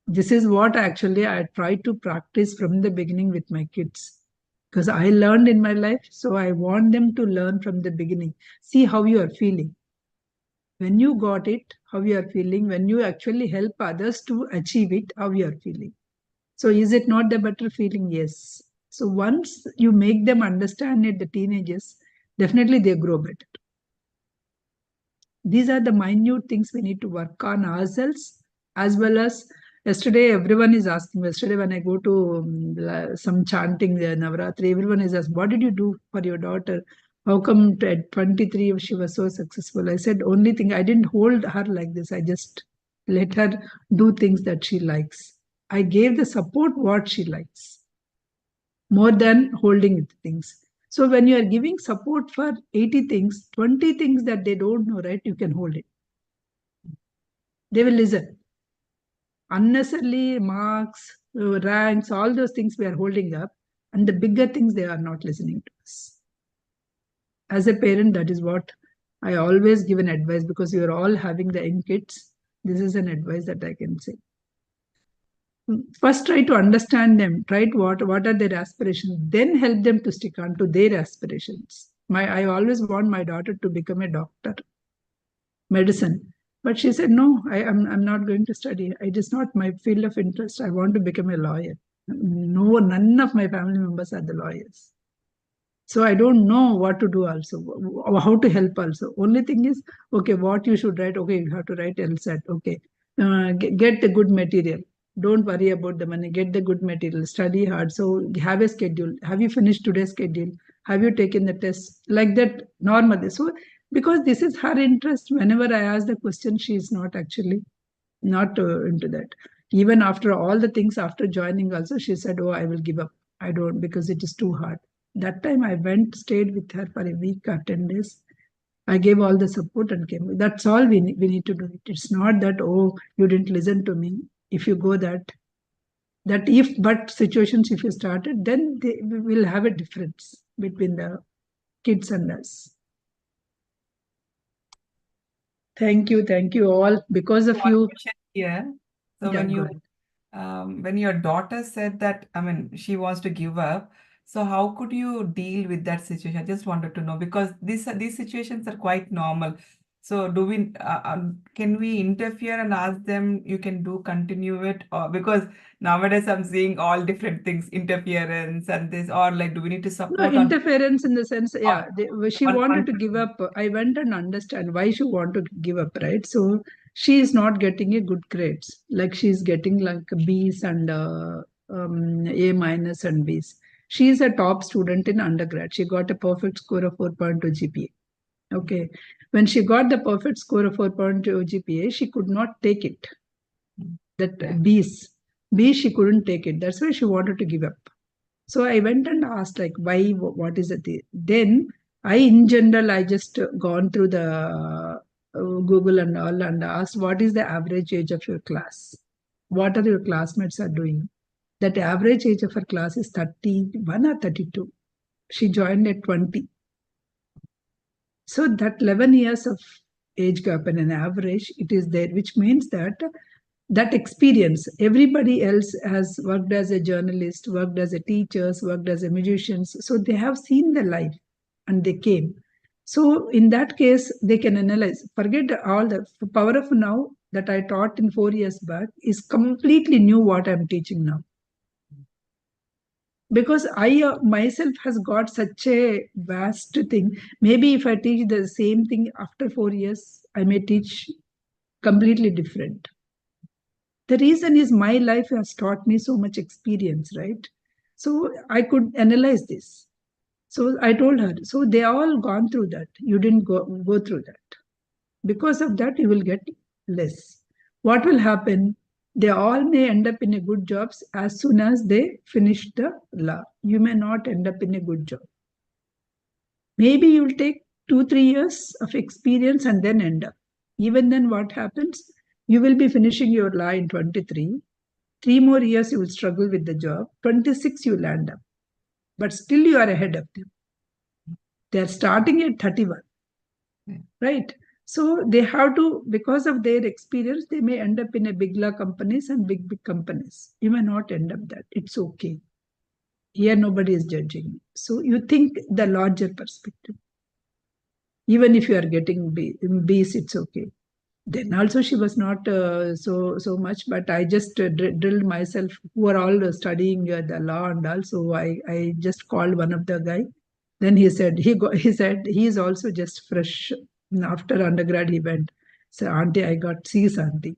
This is what actually I try to practice from the beginning with my kids. Because I learned in my life, so I want them to learn from the beginning. See how you are feeling. When you got it, how you are feeling. When you actually help others to achieve it, how you are feeling. So is it not the better feeling? Yes. So once you make them understand it, the teenagers, definitely they grow better. These are the minute things we need to work on ourselves, as well as yesterday everyone is asking. Yesterday when I go to some chanting Navaratri, everyone is asking, what did you do for your daughter? How come at 23 she was so successful? I said, only thing, I didn't hold her like this. I just let her do things that she likes. I gave the support what she likes, more than holding things. So when you are giving support for 80 things, 20 things that they don't know, right, you can hold it. They will listen. Unnecessarily marks, ranks, all those things we are holding up, and the bigger things they are not listening to us. As a parent, that is what I always give an advice, because you are all having the young kids. This is an advice that I can say. First, try to understand them, right? What are their aspirations? Then help them to stick on to their aspirations. I always want my daughter to become a doctor, medicine. But she said, no, I'm not going to study. It is not my field of interest. I want to become a lawyer. No, none of my family members are the lawyers. So I don't know what to do also, how to help also. Only thing is, okay, what you should write? Okay, you have to write LSAT. Okay, get the good material. Don't worry about the money. Get the good material. Study hard. So have a schedule. Have you finished today's schedule? Have you taken the test? Like that normally. So because this is her interest, whenever I ask the question, she is not actually not into that. Even after all the things after joining also, she said, oh, I will give up. I don't, because it is too hard. That time I went, stayed with her for a week or 10 days. I gave all the support and came. That's all we need to do. It's not that, oh, you didn't listen to me. If you go that if but situations, if you started, then we will have a difference between the kids and us. Thank you all. Because of One you. question here. So Yeah, when go you ahead. when your daughter said that, I mean, she wants to give up, so how could you deal with that situation? I just wanted to know because these situations are quite normal. So do we can we interfere and ask them you can do continue it, or because nowadays I'm seeing all different things, interference and this, or like do we need to No support interference in the sense, on yeah, she one wanted to give up. I went and understand why she wanted to give up, right? So she is not getting a good grades. Like she's getting like B's and A minus and B's. She is a top student in undergrad. She got a perfect score of 4.2 GPA. Okay. When she got the perfect score of 4.2 GPA, she could not take it. Yeah. That B, she couldn't take it. That's why she wanted to give up. So I went and asked, like, why, what is it? Then in general, I just gone through the Google and all and asked, what is the average age of your class? What are your classmates are doing? That average age of her class is 31 or 32. She joined at 20. So that 11 years of age gap and an average, it is there, which means that experience, everybody else has worked as a journalist, worked as a teachers, worked as a musicians, so they have seen the life and they came. So in that case they can analyze, forget all the power of now that I taught in 4 years back is completely new what I'm teaching now, because I myself has got such a vast thing. Maybe if I teach the same thing after 4 years, I may teach completely different. The reason is my life has taught me so much experience, right? So I could analyze this. So I told her, so they all gone through that. You didn't go through that. Because of that, you will get less. What will happen? They all may end up in a good jobs as soon as they finish the law. You may not end up in a good job. Maybe you will take 2 3 years of experience and then end up. Even then, what happens? You will be finishing your law in 23. 3 more years you will struggle with the job. 26 you land up. But still you are ahead of them. They are starting at 31. Right? So they have to, because of their experience, they may end up in a big law companies and big companies. You may not end up that. It's okay. Here nobody is judging. So you think the larger perspective. Even if you are getting B's, it's okay. Then also she was not so much, but I just drilled myself, who are all studying the law, and also I just called one of the guy. Then he said he said he is also just fresh after undergrad. He went, so auntie, I got C's, auntie.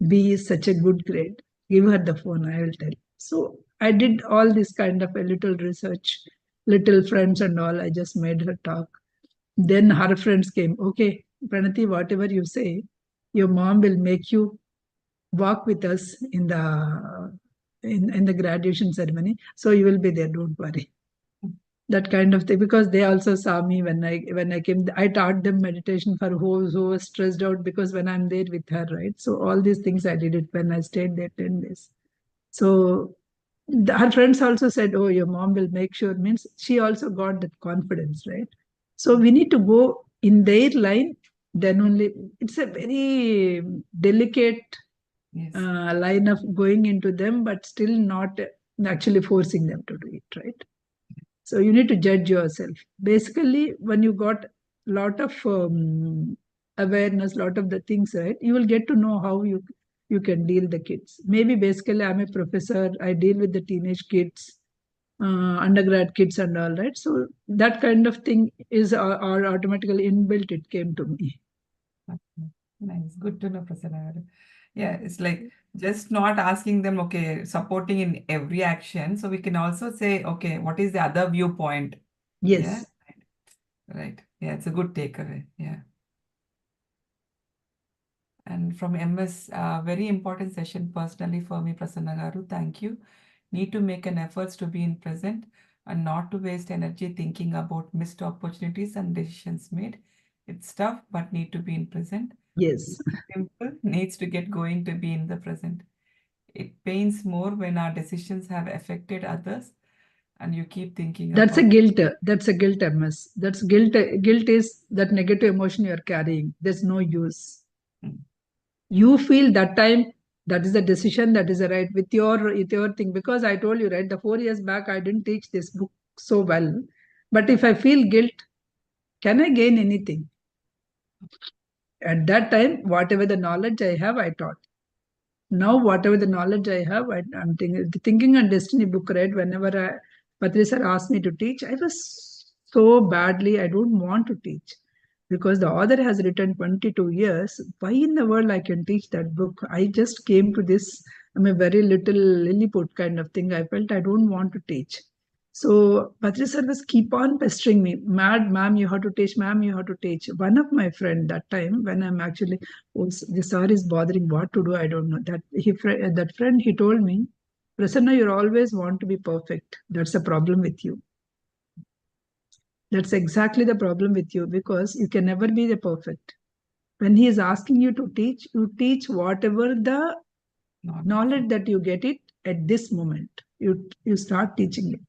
B is such a good grade. Give her the phone, I will tell. So I did all this kind of a little research, little friends and all. I just made her talk. Then her friends came. Okay, Pranati, whatever you say, your mom will make you walk with us in the graduation ceremony. So you will be there. Don't worry. That kind of thing, because they also saw me when I came. I taught them meditation for who was stressed out, because when I'm there with her, right? So all these things I did it when I stayed there 10 days. So her friends also said, oh, your mom will make sure, means she also got that confidence, right? So we need to go in their line, then only. It's a very delicate Yes. line of going into them, but still not actually forcing them to do it, right? So you need to judge yourself. Basically, when you got lot of awareness, lot of the things, right, you will get to know how you can deal the kids. Maybe basically I'm a professor. I deal with the teenage kids, undergrad kids, and all, right. So that kind of thing is automatically inbuilt. It came to me. Okay. Nice. Good to know, Prasanna. Yeah, it's like just not asking them, okay, supporting in every action. So we can also say, okay, what is the other viewpoint? Yeah, Yes. right. Yeah, it's a good takeaway. Yeah. And from MS, very important session personally for me, Prasanna Garu. Thank you. Need to make an effort to be in present and not to waste energy thinking about missed opportunities and decisions made. It's tough, but need to be in present. Yes. Simple, needs to get going to be in the present. It pains more when our decisions have affected others and you keep thinking That's a about guilt. That's a guilt, MS. That's guilt. Guilt is that negative emotion you're carrying. There's no use. mm, You feel that time that is the decision, that is the right with your thing. Because I told you, right, the 4 years back, I didn't teach this book so well. But if I feel guilt, can I gain anything? At that time, whatever the knowledge I have, I taught. Now, whatever the knowledge I have, I'm thinking, the Thinking and Destiny book, right? Whenever Patri sir asked me to teach, I was so badly, I don't want to teach because the author has written 22 years. Why in the world I can teach that book? I just came to this, I'm a very little Lilliput kind of thing. I felt I don't want to teach. So Patri sir was keep on pestering me, mad, ma'am, you have to teach, ma'am, you have to teach. One of my friend that time, when I'm actually, oh, the sir is bothering, what to do, I don't know. That friend, he told me, Prasanna, you always want to be perfect. That's a problem with you. That's exactly the problem with you because you can never be the perfect. When he is asking you teach whatever the knowledge that you get it at this moment. You start teaching it.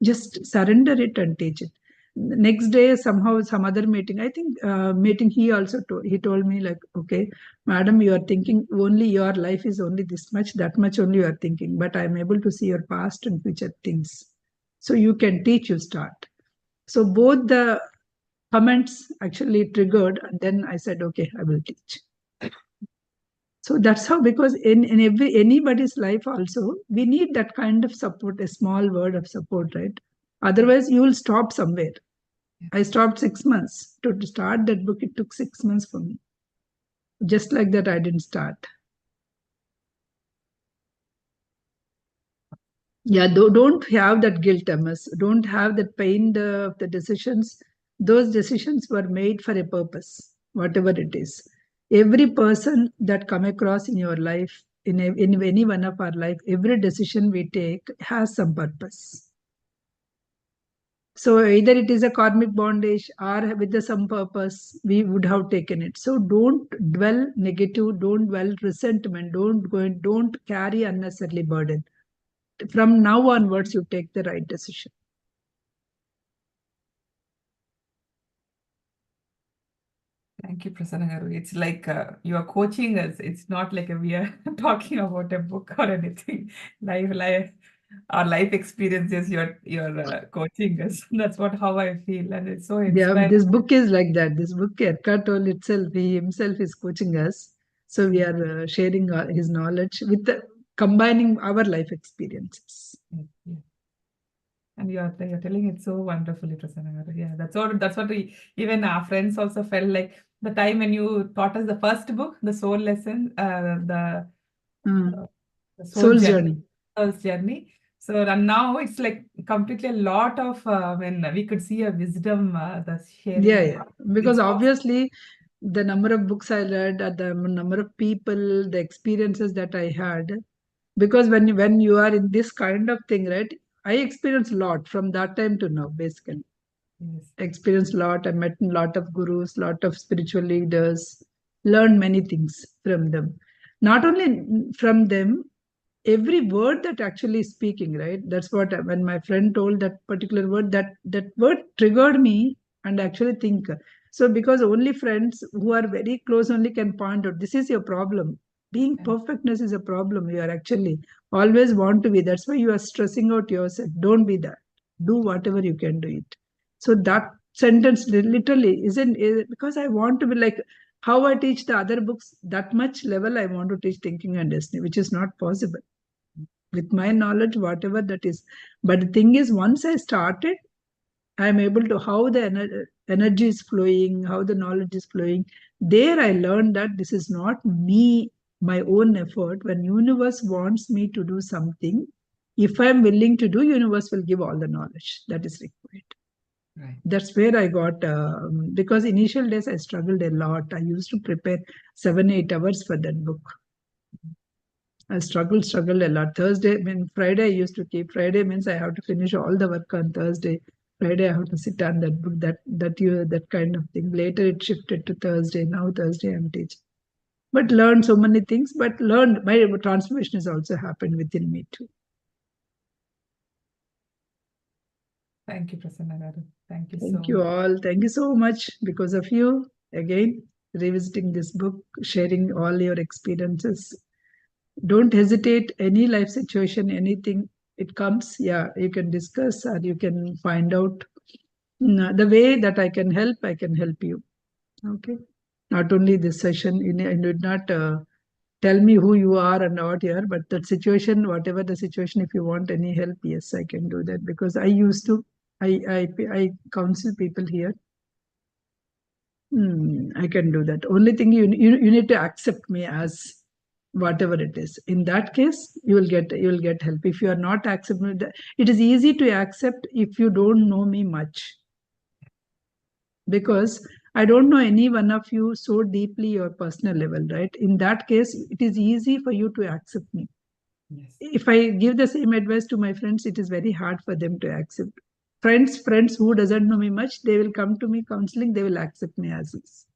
Just surrender it and teach it. Next day, somehow, some other meeting. I think meeting. He told me like, okay, madam, you are thinking only your life is only this much, that much only you are thinking. But I am able to see your past and future things, so you can teach. You start. So both the comments actually triggered, and then I said, okay, I will teach. So that's how, because in every anybody's life also, we need that kind of support, a small word of support, right? Otherwise, you will stop somewhere. I stopped 6 months. To start that book, it took 6 months for me. Just like that, I didn't start. Yeah, don't have that guilt, MS. Don't have that pain of the decisions. Those decisions were made for a purpose, whatever it is. Every person that come across in your life, in any one of our life, every decision we take has some purpose. So either it is a karmic bondage or with some purpose, we would have taken it. So don't dwell negative, don't dwell resentment, don't carry unnecessarily burden. From now onwards, you take the right decision. Thank you, Prasanna Garu. It's like you are coaching us. It's not like we are talking about a book or anything. Our life experiences. You're coaching us. That's how I feel, and it's so Yeah, inspiring. this book is like that. This book, Eckhart Tolle itself, he himself is coaching us. So we are sharing his knowledge with combining our life experiences. Yeah. And you're telling it so wonderfully, Prasanna Garu. Yeah, that's what even our friends also felt like the time when you taught us the first book, the soul lesson, the soul Soul's journey, journey. soul's journey. So and now it's like completely a lot of when we could see a wisdom, the sharing. Yeah. Because It's so obviously, the number of books I read, the number of people, the experiences that I had. Because when you are in this kind of thing, right? I experienced a lot from that time to now, basically. yes. Experienced a lot. I met a lot of gurus, lot of spiritual leaders, learned many things from them. Not only from them, every word that actually is speaking, right? That's what when my friend told that particular word, that word triggered me and actually think. So because only friends who are very close only can point out this is your problem. Being Yeah. perfectness is a problem. You are actually always want to be. That's why you are stressing out yourself. Don't be that. Do whatever you can do it. So that sentence literally isn't because I want to be like how I teach the other books, that much level I want to teach Thinking and Destiny, which is not possible with my knowledge, whatever that is. But the thing is, once I started, I'm able to how the energy is flowing, how the knowledge is flowing. There I learned that this is not me, my own effort. When universe wants me to do something, if I'm willing to do, universe will give all the knowledge that is required. Right. That's where I got, because initial days I struggled a lot. I used to prepare 7-8 hours for that book. I struggled a lot. Friday I used to keep. Friday means I have to finish all the work on Thursday. Friday I have to sit on that book, that kind of thing. Later it shifted to Thursday. Now Thursday I'm teaching. But learned so many things, but learned my transformation has also happened within me too. Thank you, Prasanna garu. Thank you so Thank you much. all. Thank you so much because of you. Again, revisiting this book, sharing all your experiences. Don't hesitate, any life situation, anything it comes, yeah, you can discuss or you can find out. The way that I can help you. Okay. Not only this session, you did not tell me who you are and what you are, but that situation, whatever the situation, if you want any help, yes, I can do that because I used to, I counsel people here. I can do that. Only thing you need to accept me as whatever it is. In that case, you will get help. If you are not accepting, it is easy to accept if you don't know me much, because I don't know any one of you so deeply your personal level, right? In that case, it is easy for you to accept me. Yes. If I give the same advice to my friends, it is very hard for them to accept. Friends who doesn't know me much, they will come to me counseling, they will accept me as is.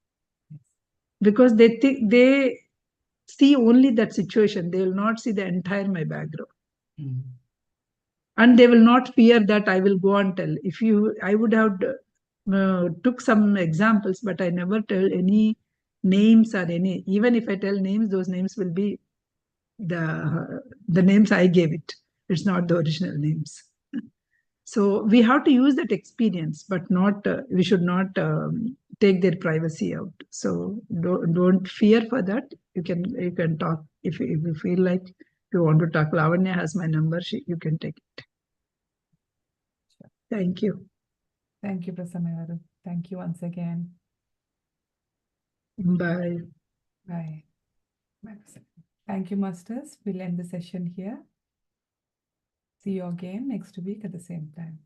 Yes. Because they think they see only that situation, they will not see the entire my background. And they will not fear that I will go and tell. If you, I would have took some examples, but I never tell any names or any. Even if I tell names, those names will be the names I gave it. It's not the original names. So we have to use that experience, but not we should not take their privacy out. So don't fear for that. You can talk if you feel like you want to talk. Lavanya has my number. You can take it. Sure. Thank you. Thank you, Prasanna garu. Thank you once again. Bye. Bye. Bye, Prasanna. Thank you, masters. We'll end the session here. See you again next week at the same time.